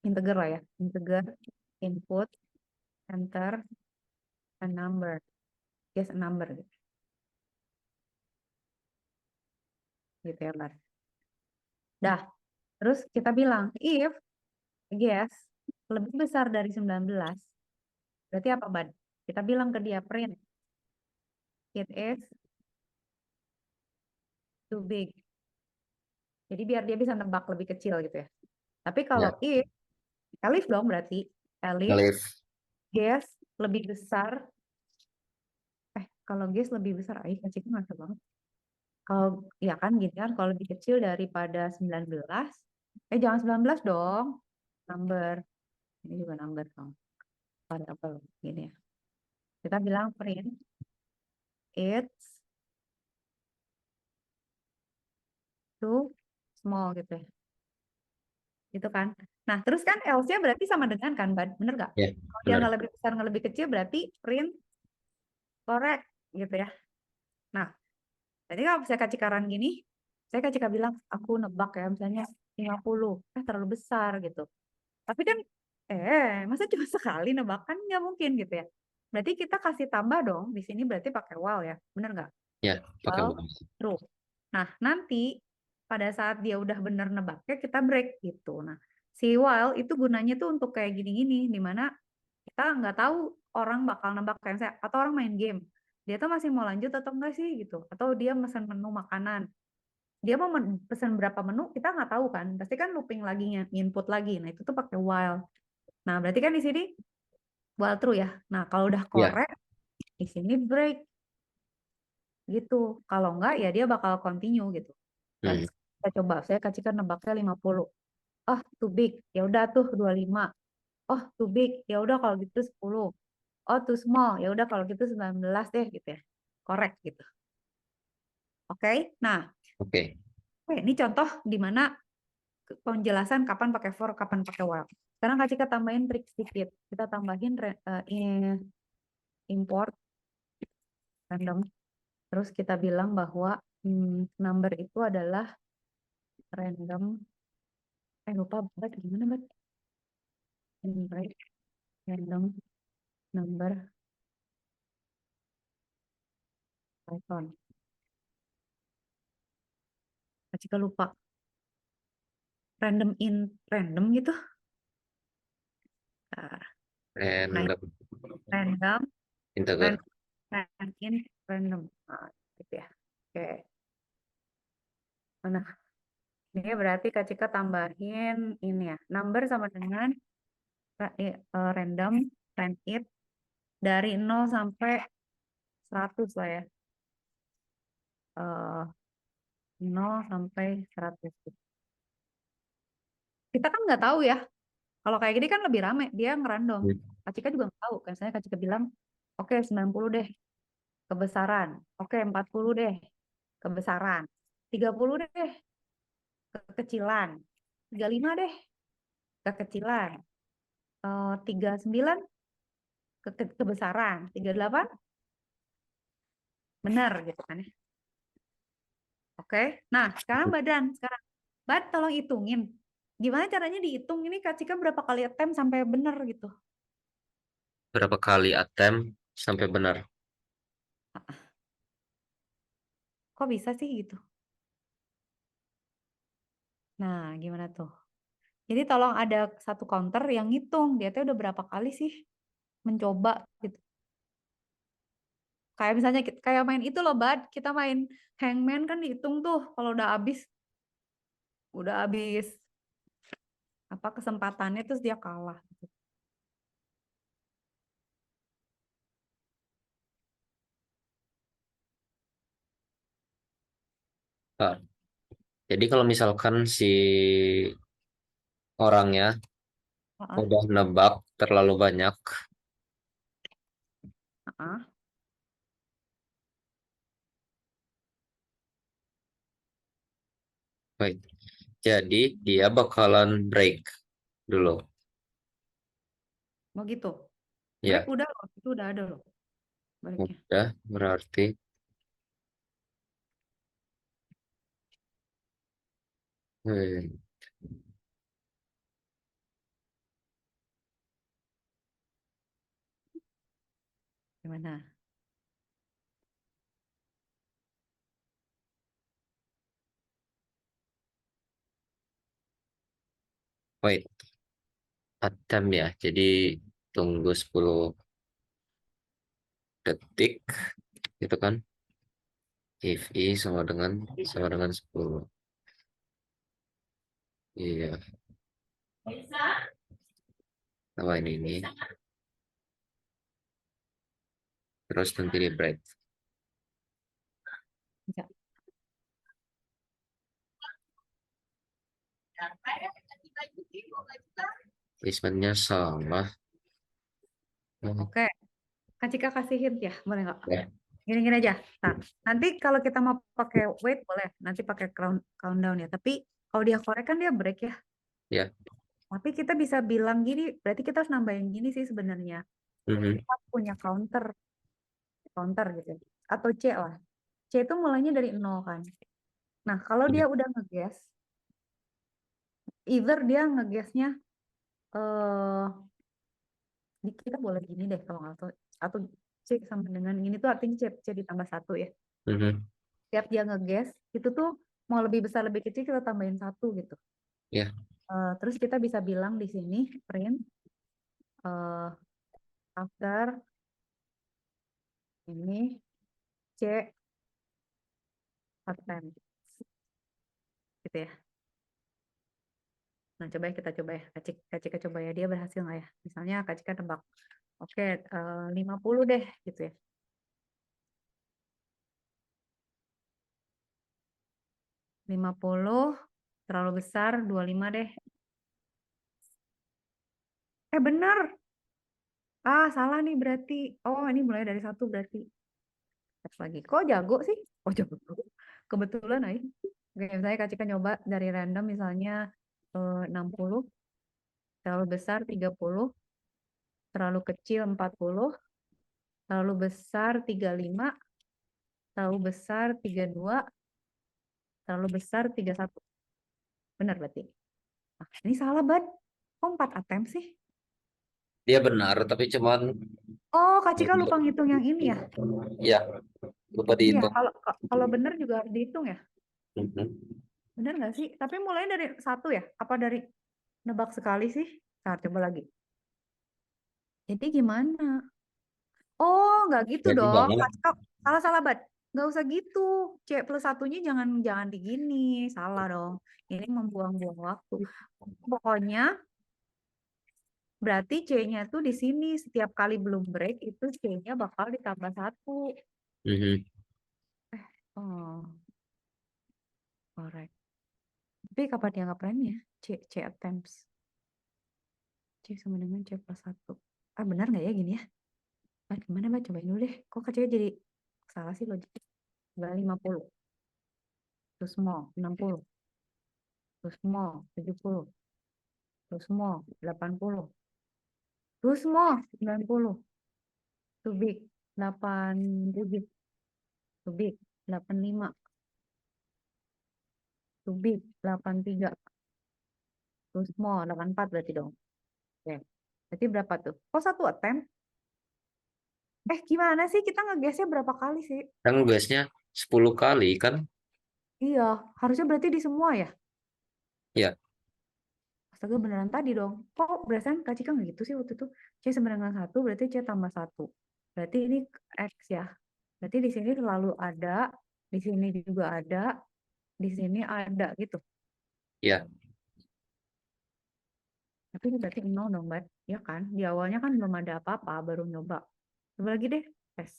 integer lah ya. Integer input enter a number. Guess a number gitu, gitu ya, Bar. Dah, terus kita bilang if guess lebih besar dari 19, berarti apa, Bad? Kita bilang ke dia print it is too big. Jadi biar dia bisa nebak lebih kecil gitu ya. Tapi kalau Ya, if elif dong berarti elif ngelif. guess lebih besar. Kalau guess lebih besar, kecilnya masa banget. Kalau ya kan gini kan, kalau lebih kecil daripada 19, jangan 19 dong. Number. Ini juga number dong. Variable gini ya. Kita bilang print it's too small gitu ya. Gitu kan. Nah, terus kan else-nya berarti sama dengan kan, bener nggak? Ya, Kalau dia nggak benar. lebih besar, nggak lebih kecil, berarti print correct gitu ya. Nah, jadi kalau saya kasih karan gini, saya kasih bilang, aku nebak ya, misalnya 50, terlalu besar gitu. Tapi kan, masa cuma sekali nebak kan nggak mungkin gitu ya. Berarti kita kasih tambah dong, di sini berarti pakai while ya, bener nggak? Ya, pakai While bonus. true. Nah, nanti pada saat dia udah bener nebaknya, kita break gitu. Nah, si while itu gunanya tuh untuk kayak gini-gini, dimana kita nggak tahu orang bakal nebak kayak saya, atau orang main game. Dia tuh masih mau lanjut atau enggak sih gitu. Atau dia pesan menu makanan. Dia mau pesan berapa menu, kita nggak tahu kan. Pasti kan looping lagi, input lagi. Nah, itu tuh pakai while. Nah, berarti kan di sini while true ya. Nah, kalau udah Ya. correct, di sini break gitu. Kalau enggak ya dia bakal continue gitu. Dan Hmm. kita coba, saya kasihkan nebaknya 50. Ah, too big. Ya udah tuh 25. Oh, too big. Ya udah kalau gitu 10. Oh, too small. Ya udah kalau gitu 19 deh gitu ya. Correct gitu. Oke. Nah, Oke. ini contoh di mana penjelasan kapan pakai for, kapan pakai while. Sekarang Kak Cika tambahin trik sedikit. Kita tambahin import random. Terus kita bilang bahwa number itu adalah random. Lupa buat gimana buat random number Python. Kak Cika lupa. Random gitu. Nah, Random random integer. in random. Nah, gitu ya. Oke. Nah, ini berarti Kak Cika tambahin ini ya. Number sama dengan random rand it dari 0 sampai 100 lah ya. 0 sampai 100. Kita kan nggak tahu ya. Kalau kayak gini kan lebih rame. Dia ngerandom. Kak Cika juga nggak tahu. Kan saya Kak Cika bilang, oke 90 deh kebesaran. Oke 40 deh kebesaran. 30 deh kekecilan. 35 deh kekecilan. 39 kebesaran. 38 benar gitu kan ya. Oke. Nah, sekarang badan. Sekarang Bad tolong hitungin. Gimana caranya dihitung ini Kak Cika berapa kali attempt sampai benar gitu. Berapa kali attempt sampai benar? Kok bisa sih gitu? Nah, gimana tuh? Jadi tolong ada satu counter yang ngitung dia tuh udah berapa kali sih mencoba gitu. Kayak misalnya kayak main itu loh, Bad. Kita main hangman kan dihitung tuh kalau udah habis apa kesempatannya terus dia kalah gitu. Nah, jadi kalau misalkan si orangnya Heeh, udah nebak terlalu banyak, heeh. baik. Jadi dia bakalan break dulu. Mau gitu. Break Ya, udah loh, itu udah ada loh breaknya. udah berarti. Hmm, Gimana? wait, attempt ya. Jadi tunggu 10 detik gitu kan. If I sama dengan 10. Iya, apa ini? Terus nanti di break. Bisa. Tulisannya sama. Hmm, Oke. Kak Cika kasih hint ya, boleh nggak? ya, Gini-gini aja. Nah, nanti kalau kita mau pakai wait boleh, nanti pakai countdown ya. Tapi kalau dia korek kan dia break ya. ya. Tapi kita bisa bilang gini, berarti kita harus nambahin gini sih sebenarnya. Mhm, Kita punya counter gitu. Atau C lah. C itu mulainya dari 0 kan. Nah, kalau dia ya. udah ngegas, either dia ngegasnya eh kita boleh gini deh kalau nggak tahu. Atau C sama dengan ini tuh artinya C ditambah 1 ya. Mhm, Tiap dia ngegas, itu tuh mau lebih besar lebih kecil kita tambahin 1 gitu. ya. Terus kita bisa bilang di sini print eh, after ini C attempt gitu ya. Nah, coba ya kita coba ya. Kak Cika coba ya dia berhasil nggak ya? Misalnya Kak Cika tebak. Oke, 50 deh gitu ya. 50 terlalu besar, 25 deh. Bener. Salah nih berarti. Oh, ini mulai dari 1 berarti. Tes lagi. Kok jago sih? Oh, jago. Kebetulan aja. Oke, misalnya Kak Cika nyoba dari random misalnya 60, terlalu besar 30, terlalu kecil 40, terlalu besar 35, terlalu besar 32, terlalu besar 31. Benar berarti. Ini salah, Bad. Kok 4 attempt sih? Dia benar, tapi cuman Oh, Kak Cika lupa ngitung yang ini ya? ya lupa Iya, dihitung. kalau benar juga harus dihitung ya? Mhm. Benar nggak sih? Tapi mulai dari 1 ya? Apa dari nebak sekali sih? Nah, coba lagi. Jadi gimana? Oh, nggak gitu Jadi dong. banyak. Kak Cika, salah-salah, Bad. Nggak usah gitu. C+1-nya jangan jangan digini. Salah dong. Ini membuang-buang waktu. Pokoknya berarti C-nya tuh di sini. Setiap kali belum break, itu C-nya bakal ditambah 1. Mhm. Oh, correct. Tapi kapan dianggap remnya? C attempts. C sama dengan C+1. Benar nggak ya gini ya? Gimana, Mbak? Cobain dulu deh. Kok kecilnya jadi salah sih logiknya? Coba 50. Terus small, 60. Terus small, 70. Terus small, 80. Terus small, 90. Too big, 87. Too big, 85. Too big, 83. Terus small, 84 berarti dong. Oke. Berarti berapa tuh? Kok 1 attempt? Gimana sih? Kita ngegesnya berapa kali sih? Kan biasanya 10 kali kan? Iya, harusnya berarti di semua ya? Ya, Astaga, beneran tadi dong. Kok berdasarkan Kak Cika nggak gitu sih waktu itu? C sama dengan 1 berarti C tambah 1. Berarti ini X ya. Berarti di sini selalu ada, di sini juga ada, di sini ada gitu. ya. Tapi ini berarti 0 dong, Mbak. Ya kan? Di awalnya kan belum ada apa-apa, baru nyoba. Coba lagi deh, tes.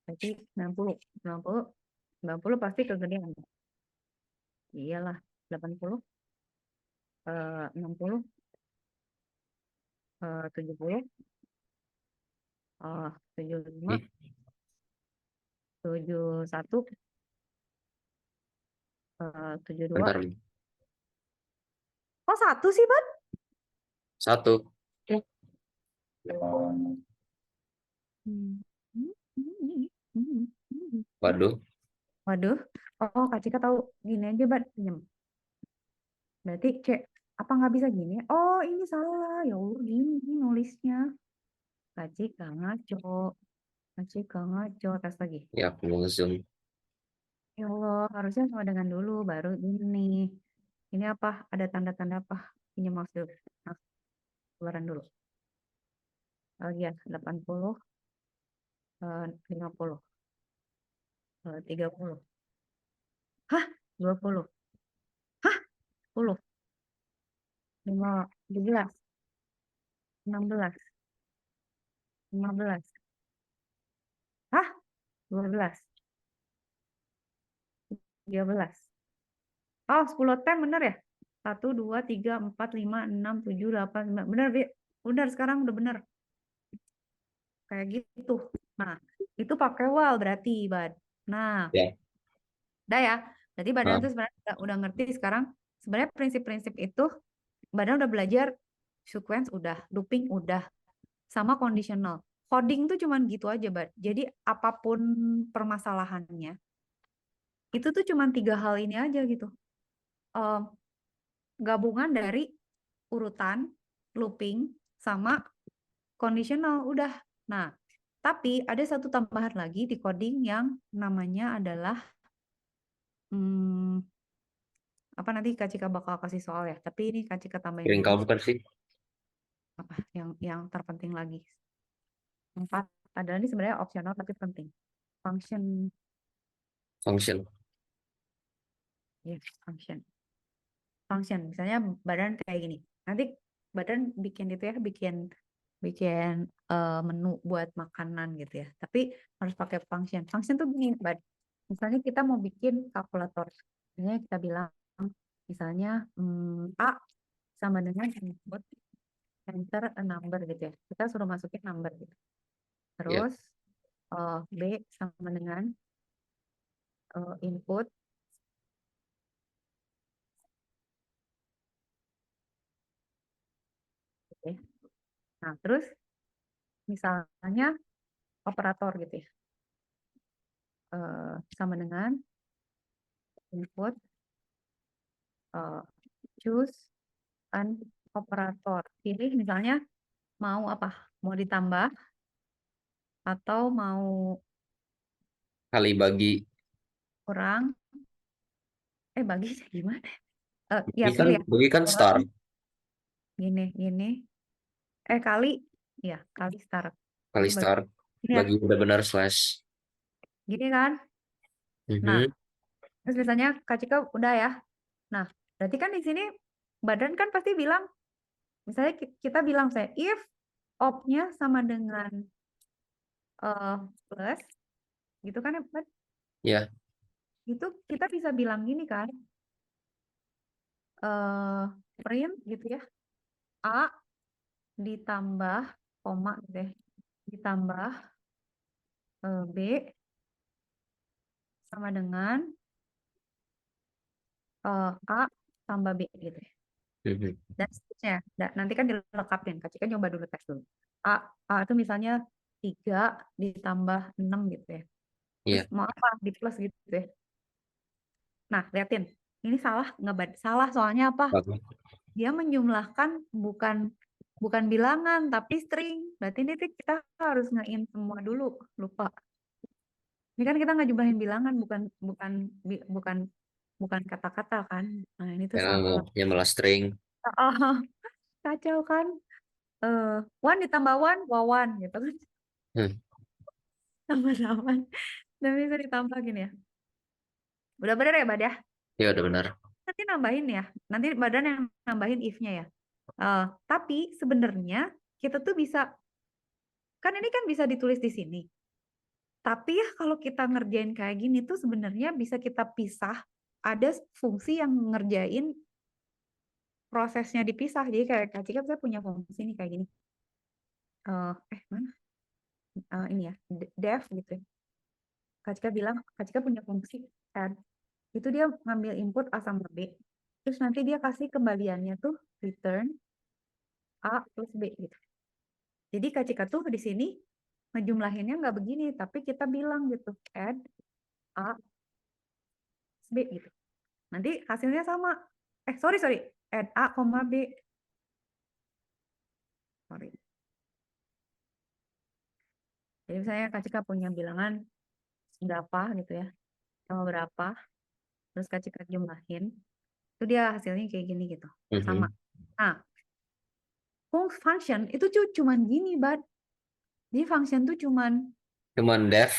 Berarti 90, 90, 90 pasti kegedean. Iyalah, 80, 60, 70, 75, Hmm, 71, 72. bentar. Oh, 1 sih, Bang? Satu. Hmm. Hmm, hmm, hmm, hmm. Waduh. Waduh. Oh, Kak Cika tahu. Gini aja, Bang. Pinjem. Berarti cek. Apa nggak bisa gini? Oh, ini salah. Ya Allah, gini nulisnya. Kak Cika ngaco. Kak Cika ngaco. Tes lagi. Ya, aku mau zoom. Ya Allah, harusnya sama dengan dulu. Baru ini. Ini apa? Ada tanda-tanda apa? Ini maksud. Nah, keluaran dulu. Oh iya, 80, 50, 30. Hah? 20. Hah? 10, 5, 17, 16, 15. Hah? 12, 13. Oh, 10 tem bener ya? 1, 2, 3, 4, 5, 6, 7, 8, 9. Bener, Bi. Bener, sekarang udah bener. Kayak gitu. Nah, itu pakai while berarti, Bad. Nah, Ya. udah ya. Berarti Badan Nah, tuh sebenarnya udah ngerti sekarang. Sebenarnya prinsip-prinsip itu, Badan udah belajar sequence udah, looping udah, sama conditional. Coding tuh cuman gitu aja, Bad. Jadi apapun permasalahannya, itu tuh cuman 3 hal ini aja gitu. Em, Gabungan dari urutan, looping, sama conditional, udah. Nah, tapi ada satu tambahan lagi di coding yang namanya adalah hmm, apa, nanti Kak Cika bakal kasih soal ya. Tapi ini Kak Cika tambahin piring dulu. kamu bukan sih? Apa yang terpenting lagi? 4 adalah ini sebenarnya opsional tapi penting. Function, Function. ya, function. Function, misalnya Badan kayak gini. Nanti Badan bikin itu ya, bikin bikin menu buat makanan gitu ya. Tapi harus pakai function. Function tuh gini, misalnya kita mau bikin kalkulator. Misalnya kita bilang, misalnya A sama dengan input enter a number gitu ya. Kita suruh masukin number gitu. Ya. Terus B sama dengan input gitu ya. Nah, terus misalnya operator gitu ya. Sama dengan input choose an operator. Pilih misalnya mau apa? Mau ditambah atau mau Kali bagi. kurang? Bagi gimana? Ya Bagi kan, pilih ya. bagi kan star. Kurang, gini. Kali, ya kali start. Kali Itu bagi. star. Ini ya, Bagi benar-benar slash. gini kan? Nah, Mhm. terus misalnya Kak Cika udah ya. Nah, berarti kan di sini badan kan pasti bilang, misalnya kita bilang saya if op-nya sama dengan plus, gitu kan ya, Bud? Ya. Itu kita bisa bilang gini kan, print gitu ya, A ditambah koma gitu ya, ditambah B sama dengan A tambah B gitu ya. Mhm. Dan seterusnya. Nanti kan dilengkapin. Kak Cika coba dulu tes dulu. A itu misalnya 3 ditambah 6 gitu ya. Terus Iya. mau apa? Di plus gitu ya. Nah, liatin. Ini salah nggak? Salah soalnya apa? Bagus. Dia menjumlahkan bukan bukan bilangan tapi string. Berarti ini tuh kita harus nge-in semua dulu. Lupa. Ini kan kita ngejumlahin bilangan bukan bukan bukan bukan kata-kata kan. Nah, ini tuh Karena salah. mau malah string. Kacau kan? One ditambah one, wawan gitu kan. Hmm. Tambah 8. Dan bisa ditambah gini ya. Udah bener ya, Bad ya? Ya udah benar. Nanti nambahin ya. Nanti badan yang nambahin if-nya ya. Tapi sebenarnya kita tuh bisa, kan ini kan bisa ditulis di sini. Tapi ya kalau kita ngerjain kayak gini tuh sebenarnya bisa kita pisah. Ada fungsi yang ngerjain prosesnya dipisah. Jadi kayak Kak Cika saya punya fungsi nih kayak gini. Mana? Ini ya, def gitu ya. Kak Cika bilang, Kak Cika punya fungsi add. Itu dia ngambil input A sama B. Terus nanti dia kasih kembaliannya tuh return A plus B gitu. Jadi Kak Cika tuh di sini ngejumlahinnya nggak begini, tapi kita bilang gitu, add A plus B gitu. Nanti hasilnya sama. Sorry, add A, B. Sorry. Jadi misalnya Kak Cika punya bilangan berapa gitu ya, sama berapa, terus Kak Cika jumlahin, itu dia hasilnya kayak gini gitu, sama. Mhm. Nah, function itu cuman gini, Bad. Jadi function tuh cuman Cuman def,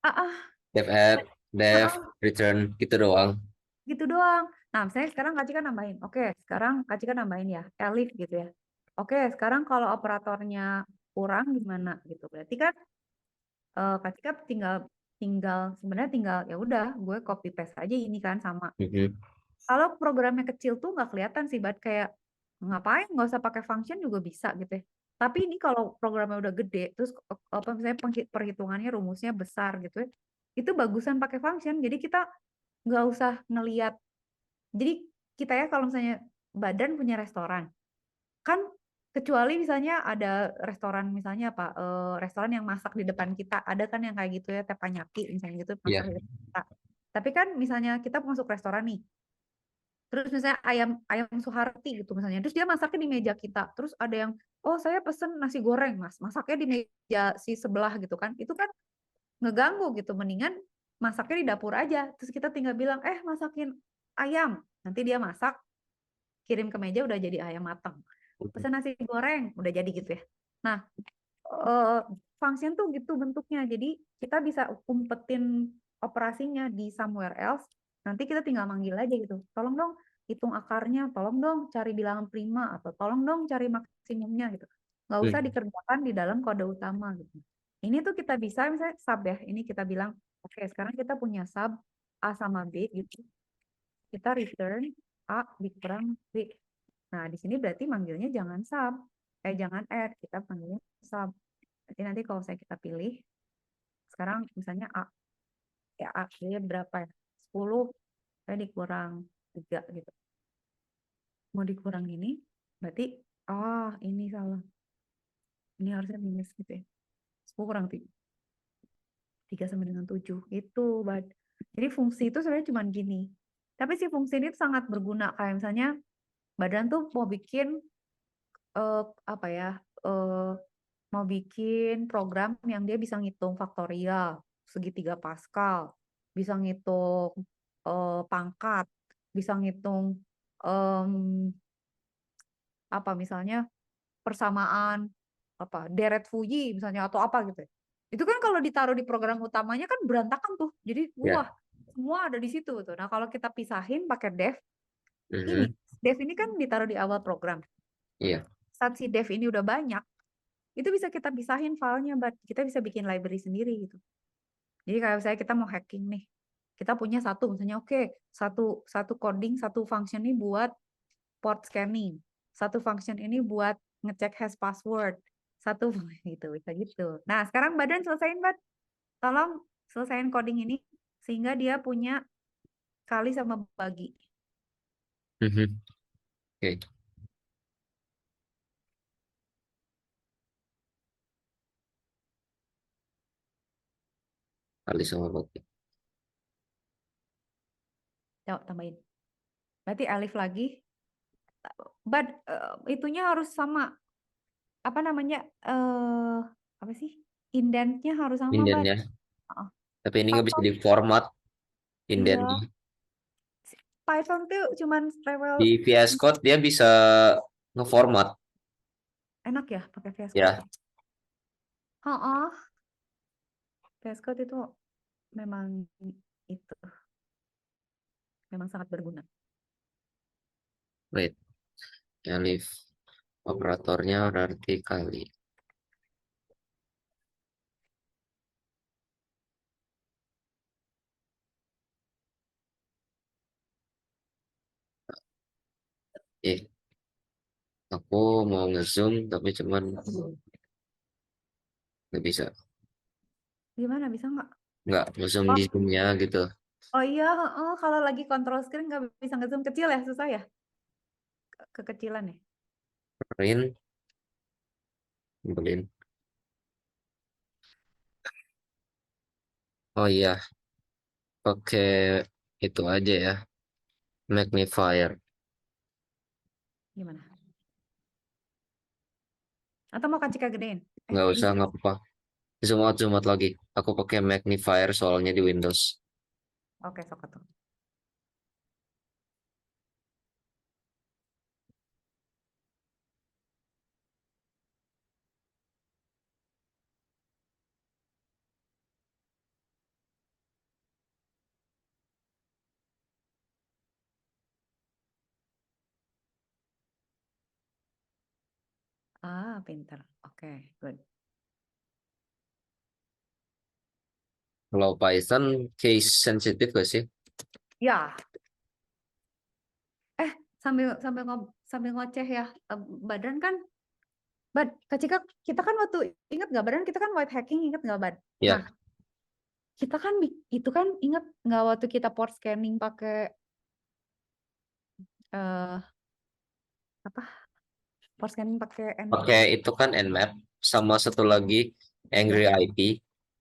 ah, ah, def add, def ah, return gitu doang. gitu doang. Nah, misalnya sekarang Kak Cika nambahin. Oke, sekarang Kak Cika nambahin ya, elif gitu ya. Oke, sekarang kalau operatornya kurang gimana gitu. Berarti kan Kak Cika tinggal tinggal sebenarnya tinggal ya udah gue copy paste aja ini kan sama. Mhm. Kalau programnya kecil tuh nggak kelihatan sih, Bat, kayak ngapain nggak usah pakai function juga bisa gitu ya. Tapi ini kalau programnya udah gede, terus apa misalnya perhitungannya rumusnya besar gitu ya, itu bagusan pakai function. Jadi kita nggak usah ngeliat. Jadi kita ya kalau misalnya badan punya restoran, kan kecuali misalnya ada restoran misalnya apa, restoran yang masak di depan kita, ada kan yang kayak gitu ya, teppanyaki misalnya gitu masak Iya. di depan kita. Tapi kan misalnya kita masuk restoran nih, terus misalnya ayam ayam Suharti gitu misalnya, terus dia masaknya di meja kita, terus ada yang oh saya pesen nasi goreng mas, masaknya di meja si sebelah gitu kan, itu kan ngeganggu gitu, mendingan masaknya di dapur aja, terus kita tinggal bilang masakin ayam, nanti dia masak, kirim ke meja udah jadi ayam matang, pesan nasi goreng udah jadi gitu ya. Nah, eh, function tuh gitu bentuknya, jadi kita bisa umpetin operasinya di somewhere else, nanti kita tinggal manggil aja gitu, tolong dong hitung akarnya, tolong dong cari bilangan prima, atau tolong dong cari maksimumnya gitu, nggak usah Hmm. dikerjakan di dalam kode utama gitu. Ini tuh kita bisa misalnya sub ya, ini kita bilang oke, sekarang kita punya sub A sama B gitu, kita return A dikurang B. Nah, di sini berarti manggilnya jangan sub, jangan add, kita panggilnya sub. Nanti kalau saya kita pilih, sekarang misalnya A, ya A, dia berapa ya? 10, saya dikurang 3 gitu. Mau dikurang ini, berarti, ini salah. Ini harusnya minus gitu ya. 10 kurang 3 sama dengan 7. Itu, jadi fungsi itu sebenarnya cuma gini. Tapi si fungsi ini sangat berguna. Kayak misalnya, badan tuh mau bikin, apa ya, mau bikin program yang dia bisa ngitung faktorial, segitiga Pascal, bisa ngitung pangkat, bisa ngitung apa misalnya persamaan apa deret Fuji misalnya atau apa gitu. Itu kan kalau ditaruh di program utamanya kan berantakan tuh. Jadi Ya. wah, semua ada di situ tuh. Nah, kalau kita pisahin pakai Mhm. dev ini kan ditaruh di awal program. Iya. Saat si dev ini udah banyak, itu bisa kita pisahin filenya, kita bisa bikin library sendiri gitu. Jadi kalau saya kita mau hacking nih, kita punya satu misalnya oke, satu satu coding, satu function ini buat port scanning, satu function ini buat ngecek hash password, satu gitu bisa gitu. Nah sekarang badan selesaiin tolong selesaiin coding ini sehingga dia punya kali sama bagi. Mhm. Oke. Kali sama bagi. Coba tambahin. Berarti alif lagi, itunya harus sama apa namanya apa sih indentnya harus sama Indennya. Heeh. Tapi ini nggak bisa Python di format iya indennya. Python tuh cuman rewel Di VS Code dia bisa ngeformat. enak ya pakai VS Code Ya. ya. Heeh, VS Code itu memang itu memang sangat berguna. Wait. Elif. Operatornya berarti kali. Eh, aku mau ngezoom tapi cuman nggak bisa. Gimana bisa nggak? Nggak ngezoom di Oh, zoomnya gitu. oh iya, heeh, kalau lagi kontrol screen nggak bisa ngezoom kecil ya, susah ya, kekecilan ya. Print. Beliin. Oh iya. Oke. Itu aja ya. Magnifier. Gimana? Atau mau kacika gedein? Nggak usah, Bisa. nggak apa-apa. Zoom out lagi. Aku pakai magnifier soalnya di Windows. Oke, sok tuh. Pinter. Oke, good. Kalau Python case sensitif gak sih? Ya, sambil sambil sambil ngoceh ya, badan kan, Kak Cika, kita kan waktu ingat nggak badan kita kan white hacking ingat nggak Nah, Ya, kita kan itu kan ingat nggak waktu kita port scanning pakai eh apa? Port scanning pakai Nmap. pakai itu kan Nmap sama satu lagi Ya, Angry IP.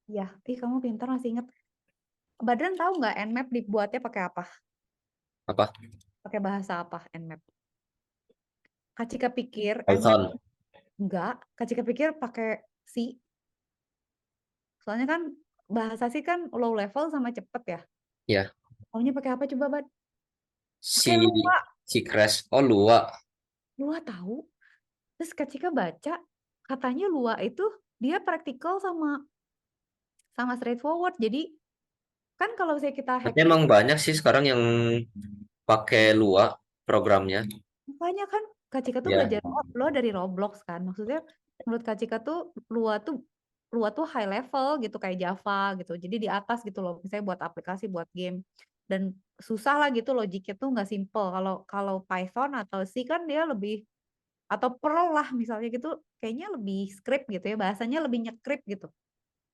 ya. Kamu pintar masih ingat. Badan tahu nggak Nmap dibuatnya pakai apa? Apa? Pakai bahasa apa Nmap? Kak Cika pikir Nmap Python. enggak. Kak Cika pikir pakai C. Soalnya kan bahasa C kan low level sama cepet ya. Ya, Taunya pakai apa coba, si Pakai Lua. si Crash. Oh, Lua. Lua tahu. Terus Kak Cika baca, katanya Lua itu dia praktikal sama sama straightforward. Jadi kan kalau saya kita Tapi hacking, emang banyak sih sekarang yang pakai Lua programnya. makanya kan Kak Cika tuh Ya, belajar Lua dari Roblox kan. Maksudnya menurut Kak Cika tuh Lua tuh Lua tuh high level gitu kayak Java gitu. Jadi di atas gitu loh. Misalnya buat aplikasi, buat game. Dan susah lah gitu logiknya tuh nggak simple. Kalau kalau Python atau C kan dia lebih atau Perl lah misalnya gitu, kayaknya lebih script gitu ya, bahasanya lebih nyekrip gitu.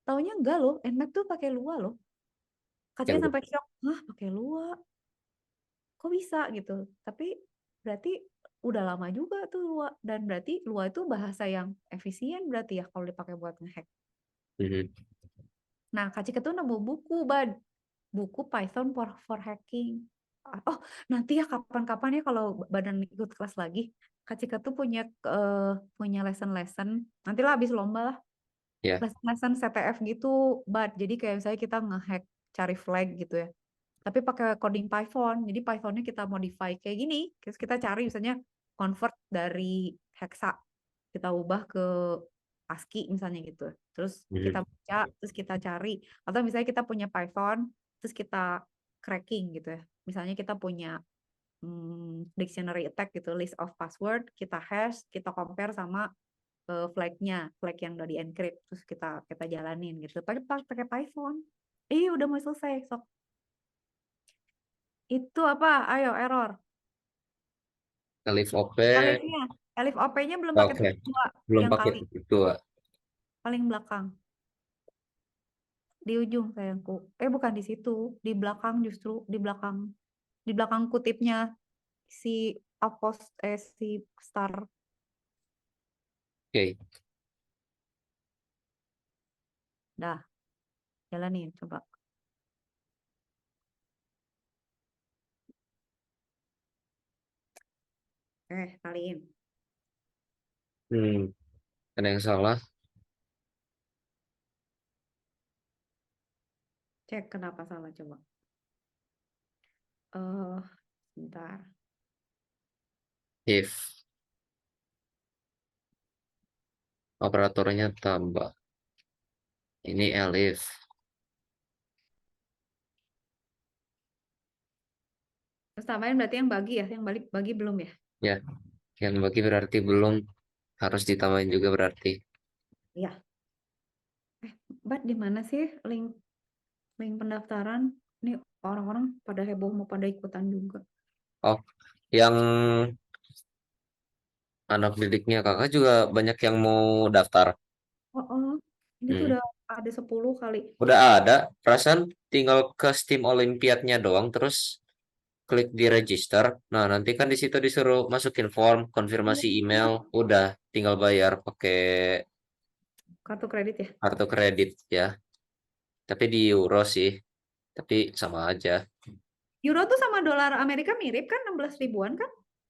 Taunya enggak loh, Nmap tuh pakai Lua loh. Kak Cika yang sampai shock, hah pakai Lua, kok bisa gitu. Tapi berarti udah lama juga tuh Lua, dan berarti Lua itu bahasa yang efisien berarti ya kalau dipakai buat ngehack. Mhm. Nah, Kak Cika tuh nemu buku, buku Python for hacking. Oh, nanti ya kapan-kapan ya kalau badan ikut kelas lagi, Kak Cika tuh punya lesson-lesson. Nantilah habis lomba lah, Ya. lesson CTF gitu, Jadi kayak misalnya kita ngehack cari flag gitu ya. Tapi pakai coding Python. Jadi Pythonnya kita modify kayak gini. Terus kita cari misalnya convert dari hexa, kita ubah ke ASCII misalnya gitu. Terus kita Mhm. baca, terus kita cari. Atau misalnya kita punya Python, terus kita cracking gitu ya. Misalnya kita punya dictionary attack gitu, list of password, kita hash, kita compare sama flag yang udah di encrypt, terus kita kita jalanin gitu. Pakai Python. Udah mau selesai. Sok. Itu apa? Ayo, error. Alif OP. Elifnya. Elif OP-nya belum pakai Oke. titik dua. Belum Yang pakai kali. titik dua. Paling belakang. Di ujung sayangku. Bukan di situ. Di belakang justru. Di belakang. Di belakang kutipnya si si star. Oke. Dah. Jalanin. Coba. Kaliin. Hmm. Ada yang salah. Cek kenapa salah coba. Eh, Bentar. If operatornya tambah. Ini elif. Terus tambahin berarti yang bagi ya. Yang bagi belum ya. Ya. Yang bagi berarti belum. Harus ditambahin juga berarti. Iya. Di mana sih link link pendaftaran? Ini orang-orang pada heboh mau pada ikutan juga. Oh, yang anak didiknya kakak juga banyak yang mau daftar. Oh, ini tuh Hmm. udah ada 10 kali. Udah ada. Perasaan tinggal ke Steam Olimpiadnya doang. Terus klik di register. Nah, nanti kan di situ disuruh masukin form, Iya, konfirmasi email. Udah, tinggal bayar pakai kartu kredit ya. kartu kredit ya. Tapi di euro sih. Tapi sama aja. Euro tuh sama dolar Amerika mirip kan, 16 ribuan kan?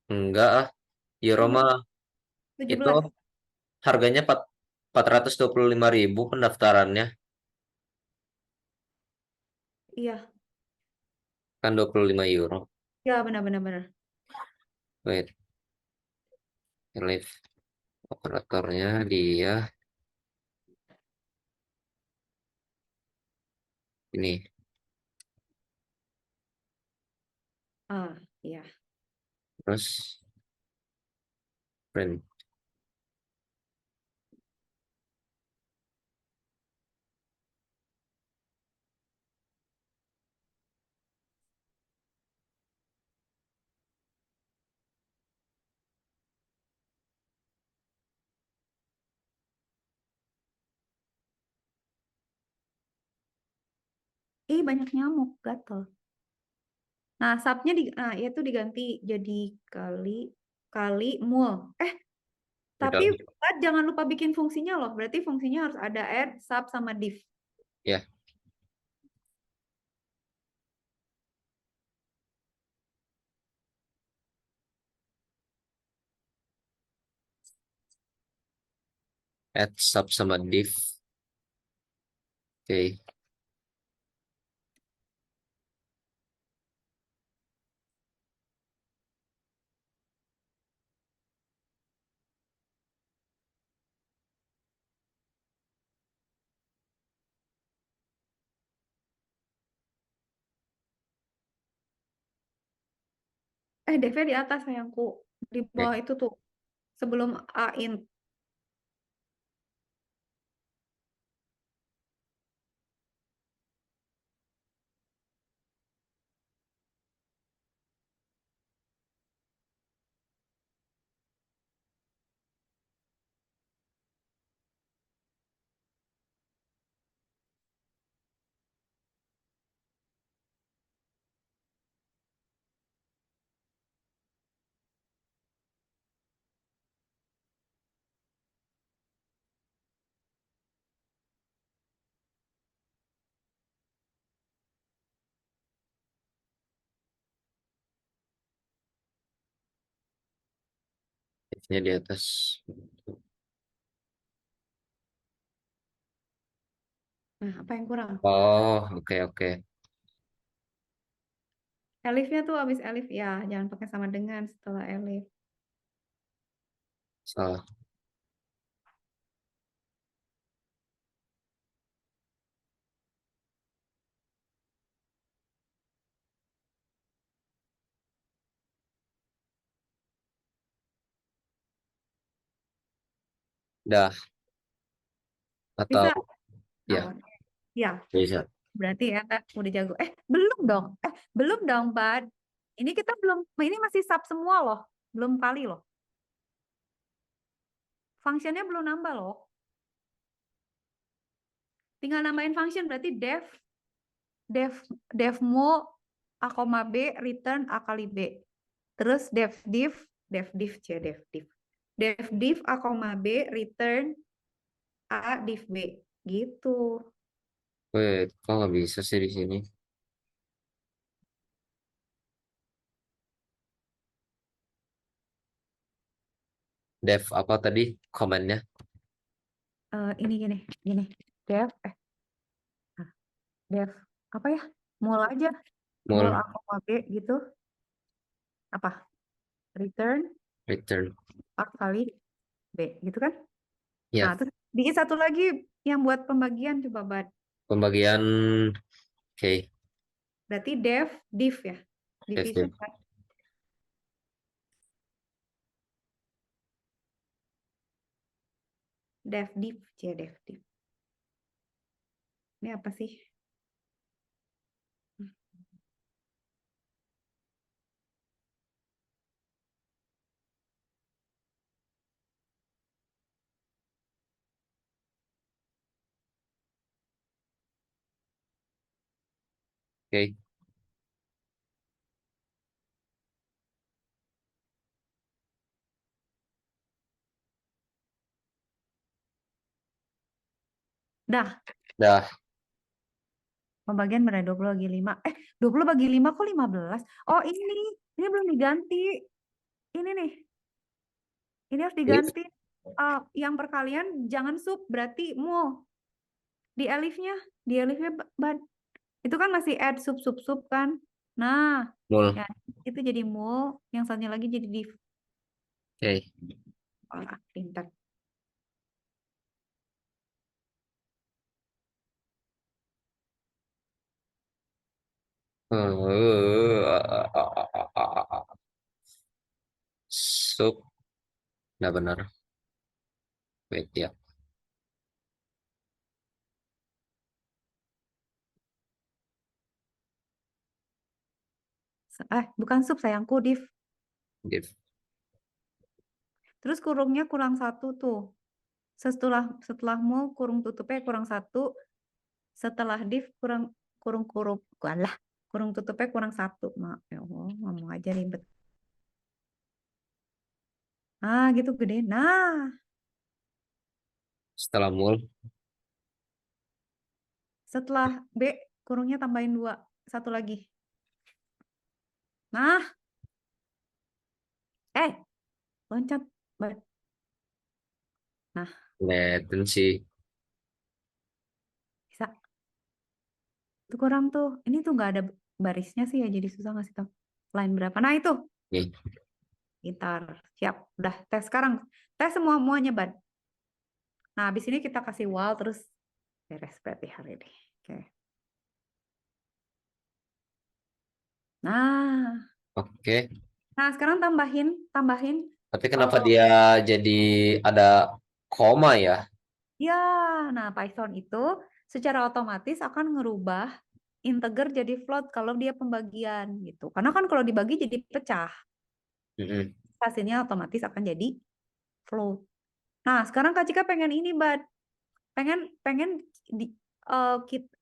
Enggak ah. Euro mah tujuh itu belas harganya 425.000 pendaftarannya. Iya, Kan 25 euro. ya benar-benar benar. Wait, live operatornya dia ini. Iya. Terus print. Banyak nyamuk, gatel. Nah, itu diganti jadi kali kali mul. Tapi Udah. jangan lupa bikin fungsinya loh. Berarti fungsinya harus ada add, sub, sama div. Ya, add sub sama div. Oke. Dev-nya di atas sayangku. Di bawah Oke. itu tuh. Sebelum a int. If-nya di atas. Nah, apa yang kurang? Oh, oke oke. Elifnya tuh habis elif ya, jangan pakai sama dengan setelah elif. Salah. Dah atau Bisa? ya Oh, ya. bisa. Berarti ya, Kak, udah jago. Belum dong. Belum dong, Bad. Ini kita belum, ini masih sub semua loh. Belum kali loh. Functionnya belum nambah loh. Tinggal nambahin function, berarti def, defmo a, b, return a kali b. Terus def div a, b, return a div b. Gitu. Wait, kok nggak bisa sih di sini? Dev apa tadi komennya? Ini gini. Def, nah, def, apa ya? Mul aja. Mul Mul a, b gitu. Apa? Return return. a kali b. Gitu kan? Nah, Ya, terus bikin satu lagi yang buat pembagian coba, Bad. pembagian. Oke, Berarti div ya. dev Division dev. kan? Dev div. Ini apa sih? Oke. Dah, Dah, pembagian berapa? 20 bagi 5. 20 bagi 5 kok 15? Oh, ini belum diganti. Ini nih, ini harus if diganti. Yang perkalian jangan sub, berarti mul. Di elifnya, Bad. Itu kan masih add sub kan. Nah, mul. ya itu jadi mul, yang satunya lagi jadi div. Oke. Pintar. Sup, nggak benar. Wait ya. Bukan sub sayangku, div. Div. Terus kurungnya kurang 1 tuh. Setelah mul kurung tutupnya kurang 1. Setelah div kurung tutupnya kurang 1. Maaf ya Allah, ngomong aja ribet. Gitu gede. Nah, Setelah mul. setelah B kurungnya tambahin 2. Satu lagi. Nah, loncat. Nah, Ngeliatin sih. bisa. Itu kurang tuh. Ini tuh nggak ada barisnya sih ya, jadi susah ngasih tahu. Line berapa? Nah, itu. Nih, Gitar. Siap. Udah, tes sekarang. Tes semuanya, Ban. Nah, habis ini kita kasih wall, terus beres berarti hari ini. Oke. Nah, oke. sekarang tambahin. Tapi kenapa eh, dia jadi ada koma ya? ya, nah Python itu secara otomatis akan ngerubah integer jadi float kalau dia pembagian gitu. Karena kan kalau dibagi jadi pecah, Mm-mm. hasilnya otomatis akan jadi float. Nah, sekarang Kak Cika pengen ini, Bad. Pengen di,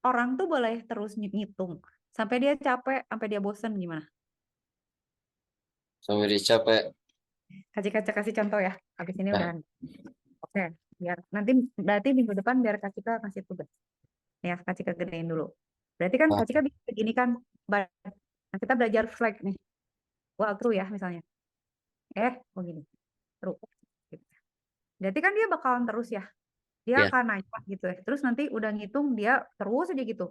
orang tuh boleh terus ngitung sampai dia capek, sampai dia bosen gimana? Sampai dicapai. Kak Cika kasih contoh ya. Habis ini Nah, udahan. Oke, biar nanti berarti minggu depan biar Kak Cika kasih tugas. Ya, Kak Cika gedein dulu. Berarti kan ah, Kak Cika bisa begini kan, nah, kita belajar flag nih. Walkthrough ya misalnya. Begini. terus. Gitu. Berarti kan dia bakalan terus ya. Dia Ya. akan nanya gitu ya. Terus nanti udah ngitung dia terus aja gitu.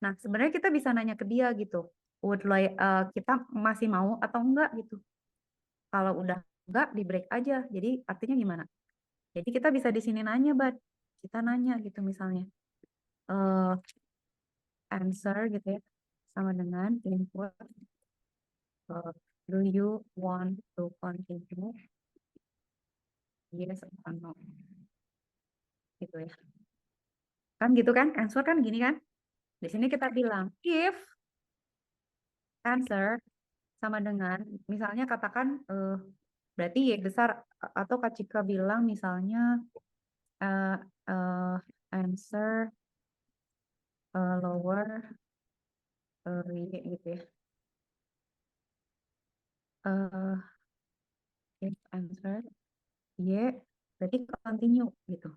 Nah, sebenarnya kita bisa nanya ke dia gitu. Kita masih mau atau enggak gitu. Kalau udah enggak, di break aja. Jadi artinya gimana? Jadi kita bisa di sini nanya, Bad. Kita nanya gitu misalnya. eh Answer gitu ya. Sama dengan input. Do you want to continue? Yes or no? Gitu ya. Kan gitu kan? Answer kan gini kan? Di sini kita bilang, if answer sama dengan, misalnya katakan, berarti Y besar, atau Kak Cika bilang misalnya, eh, eh, answer lower Y gitu ya. Eh, if answer Y, berarti continue gitu.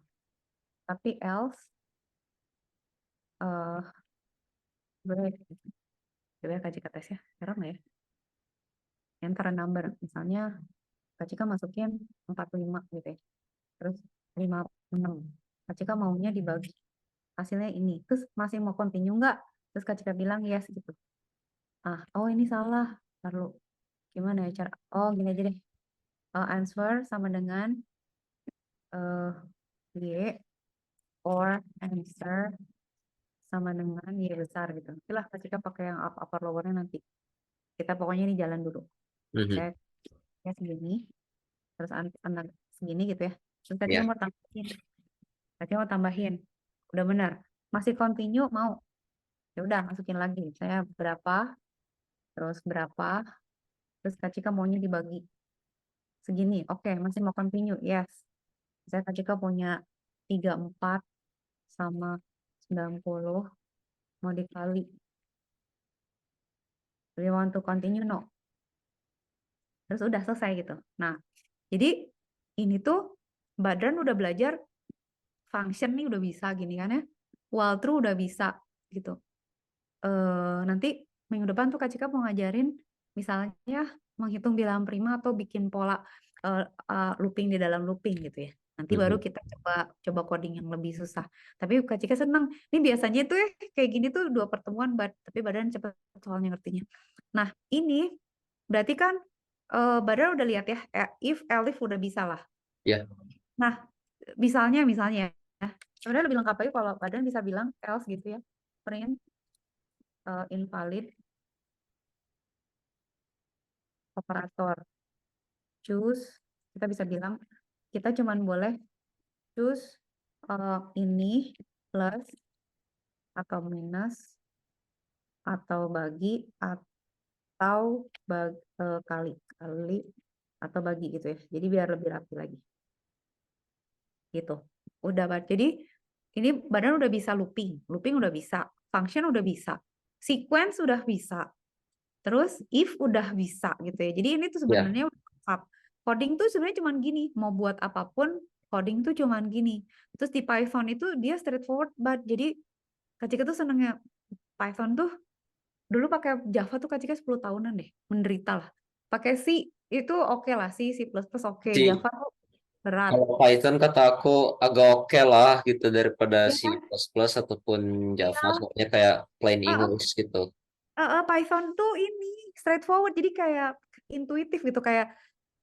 Tapi else, break. Coba Kak Cika tes ya. Sekarang nggak ya? Enter a number. Misalnya Kak Cika masukin 45 gitu ya. Terus 56. Kak Cika maunya dibagi. Hasilnya ini. Terus masih mau continue nggak? Terus Kak Cika bilang yes gitu. Oh ini salah. Lalu gimana ya cara? Oh gini aja deh. Answer sama dengan Y or answer sama dengan Y besar gitu. Itulah Kak Cika pakai yang upper lowernya nanti. Kita pokoknya ini jalan dulu. Mhm. Saya segini. Terus anak segini gitu ya. Terus Kak Cika Ya. mau tambahin. Kak Cika mau tambahin. Udah benar. Masih continue mau. Ya udah masukin lagi. Saya berapa, terus berapa, terus Kak Cika maunya dibagi segini. Oke, masih mau continue. Yes. Saya Kak Cika punya 34 sama 90 mau dikali. Do you want to continue? No. Terus udah selesai gitu. Nah, jadi ini tuh Badran udah belajar function nih udah bisa gini kan ya. While true udah bisa gitu. Nanti minggu depan tuh Kak Cika mau ngajarin misalnya menghitung bilangan prima atau bikin pola looping di dalam looping gitu ya. Nanti baru Mhm. kita coba coding yang lebih susah. Tapi Kak Cika senang. Ini biasanya tuh ya kayak gini tuh 2 pertemuan tapi badan cepet soalnya ngertinya. Nah, ini berarti kan badan udah lihat ya if elif udah bisa lah. Ya. Nah, misalnya ya. Sebenarnya lebih lengkap lagi kalau badan bisa bilang else gitu ya. Print invalid operator choose, kita bisa bilang kita cuman boleh choose ini plus atau minus atau bagi atau kali atau bagi gitu ya. Jadi biar lebih rapi lagi. Gitu. Udah, jadi ini badan udah bisa looping udah bisa, function udah bisa, sequence udah bisa. Terus if udah bisa gitu ya. Jadi ini tuh Ya. sebenarnya udah lengkap. Coding tuh sebenarnya cuman gini, mau buat apapun coding tuh cuman gini. Terus di Python itu dia straightforward banget. Jadi Kak Cika tuh senengnya Python tuh dulu pakai Java tuh Kak Cika 10 tahunan deh, menderita lah. Pakai C itu oke lah, C++ oke. Si Java tuh berat. Kalau Python kata aku agak oke lah gitu daripada Ya C++ kan? ataupun Java Iya. soalnya kayak plain Heeh. English gitu. Python tuh ini straightforward jadi kayak intuitif gitu kayak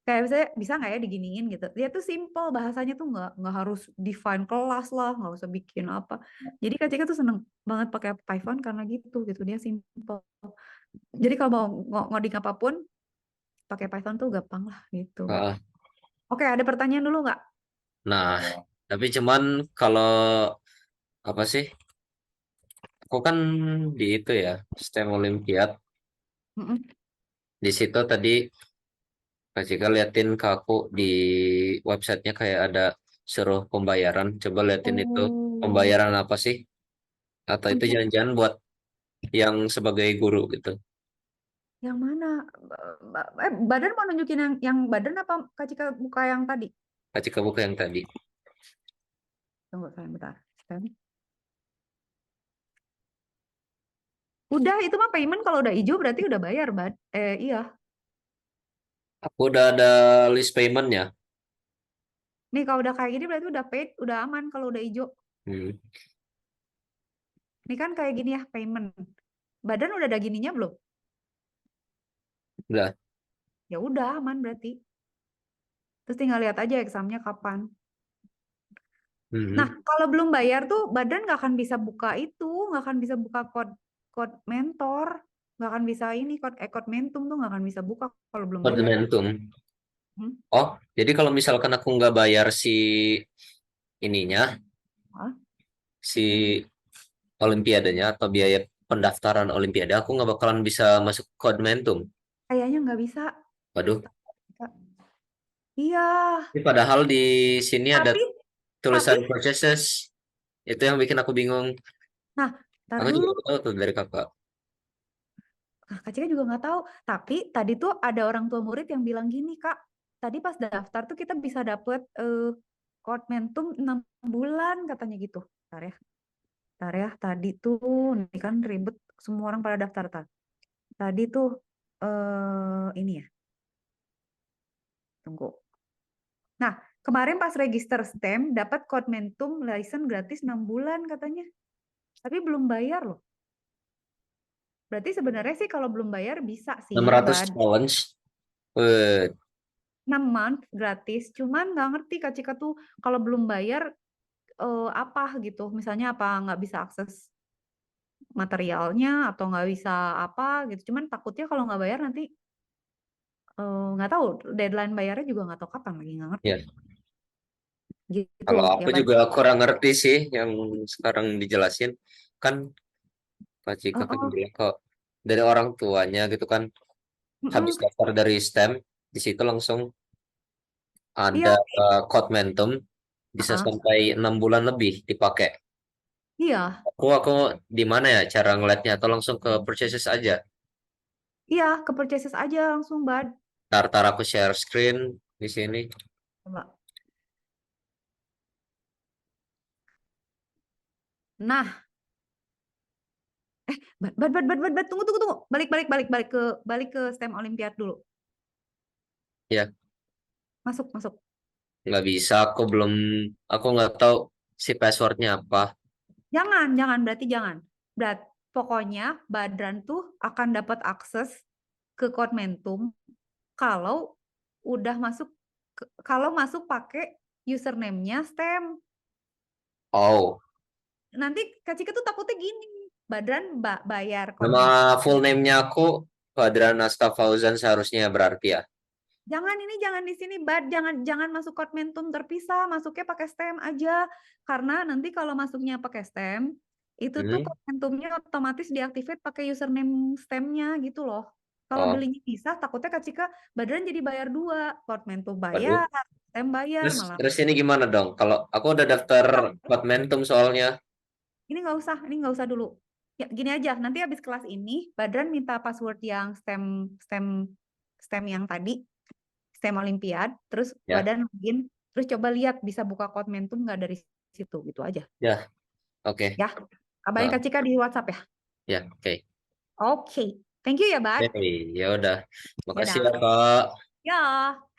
misalnya bisa nggak ya diginiin gitu. Dia tuh simple bahasanya tuh nggak harus define kelas lah, nggak usah bikin apa. Jadi Kak Cika tuh seneng banget pakai Python karena gitu dia simple. Jadi kalau mau ngoding apapun pakai Python tuh gampang lah gitu, Bat. Ah, Oke, ada pertanyaan dulu nggak? Nah, tapi cuman kalau apa sih? Aku kan di itu ya, STEM Olympiad. Mm-mm. Di situ tadi Kak Cika liatin ke aku di websitenya kayak ada suruh pembayaran. Coba liatin itu Oh, pembayaran apa sih? Atau itu untuk jangan-jangan buat yang sebagai guru gitu. yang mana? Badan mau nunjukin yang badan apa Kak Cika buka yang tadi? Kak Cika buka yang tadi. Tunggu saya bentar. Udah itu mah payment kalau udah hijau berarti udah bayar, Bad. Iya. Aku udah ada list paymentnya. Nih kalau udah kayak gini berarti udah paid, udah aman kalau udah hijau. Hmm. Ini kan kayak gini ya payment. Badan udah ada gininya belum? Udah. Ya udah aman berarti. Terus tinggal lihat aja examnya kapan. Nah, Hmm. kalau belum bayar tuh badan nggak akan bisa buka itu, nggak akan bisa buka code code mentor, nggak akan bisa ini code mentum tuh nggak akan bisa buka kalau belum bayar. Momentum. Hmm? Oh, jadi kalau misalkan aku nggak bayar si ininya, Hah? si olimpiadanya atau biaya pendaftaran olimpiade, aku nggak bakalan bisa masuk kode Momentum. Kayaknya nggak bisa. Waduh. Iya, Ini padahal di sini ada tapi tapi tulisan processes. Itu yang bikin aku bingung. nah, tar Aku juga dulu. nggak tahu tuh dari kakak. Nah, Kak Cika juga nggak tahu. Tapi tadi tuh ada orang tua murid yang bilang gini, Kak. Tadi pas daftar tuh kita bisa dapet code mentum 6 bulan katanya gitu. Bentar ya. Bentar ya. Tadi tuh, ini kan ribet. Semua orang pada daftar. Tadi tuh, ini ya. Tunggu. Nah, kemarin pas register STEM, dapat code mentum license gratis 6 bulan katanya. Tapi belum bayar loh. Berarti sebenarnya sih kalau belum bayar bisa sih, 600 Bad. challenge. Eh, 6 month gratis, cuman nggak ngerti Kak Cika tuh kalau belum bayar apa gitu. Misalnya apa nggak bisa akses materialnya atau nggak bisa apa gitu. Cuman takutnya kalau nggak bayar nanti nggak tahu deadline bayarnya juga nggak tahu kapan lagi nggak ngerti. ya, Gitu kalau ya aku Bad. juga kurang ngerti sih yang sekarang dijelasin. Kan Kak Cika Oh, kan oh. bilang kok dari orang tuanya gitu kan habis Mm-mm. daftar dari STEM di situ langsung Iya, ada code Momentum bisa uh-uh. sampai 6 bulan lebih dipakai. Iya, Aku di mana ya cara ngeliatnya atau langsung ke purchases aja. iya ke purchases aja langsung Bad. Tar aku share screen di sini. Coba. Nah, Bad, tunggu, tunggu, tunggu. Balik ke STEM Olimpiad dulu. Ya, Masuk, masuk. nggak bisa. Aku nggak tahu si passwordnya apa. Jangan, berarti jangan. Pokoknya Badran tuh akan dapat akses ke Mentum kalau udah masuk kalau masuk pakai username-nya STEM. Oh, Nanti Kak Cika tuh takutnya gini. Badran bayar nama Mentum. full name-nya aku Fadran Asta Fauzan seharusnya berarti ya. Jangan di sini Bad, jangan masuk Mentum terpisah, masuknya pakai STEM aja. Karena nanti kalau masuknya pakai STEM, itu tuh Hmm. Mentumnya otomatis diaktifkan pakai username STEM-nya gitu loh. Kalau Oh, belinya pisah, takutnya Kak Cika Badran jadi bayar dua, Mentum waduh. bayar, STEM bayar Terus malah. terus ini gimana dong? Kalau aku udah daftar Momentum soalnya. Ini nggak usah dulu. Ya, gini aja, nanti habis kelas ini, Badran minta password yang STEM STEM STEM yang tadi, STEM Olimpiad, terus Ya, Badan login, terus coba lihat bisa buka Mentum nggak dari situ, gitu aja. ya, oke. Ya, kabarin Nah, Kak Cika di WhatsApp ya. ya, oke. Oke, thank you ya, Bad. Oke, ya udah. Makasih ya, Dadah. Kak. Ya,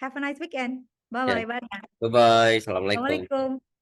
have a nice weekend. Ya, Bye-bye, Bad. bye-bye. Assalamualaikum. Assalamualaikum.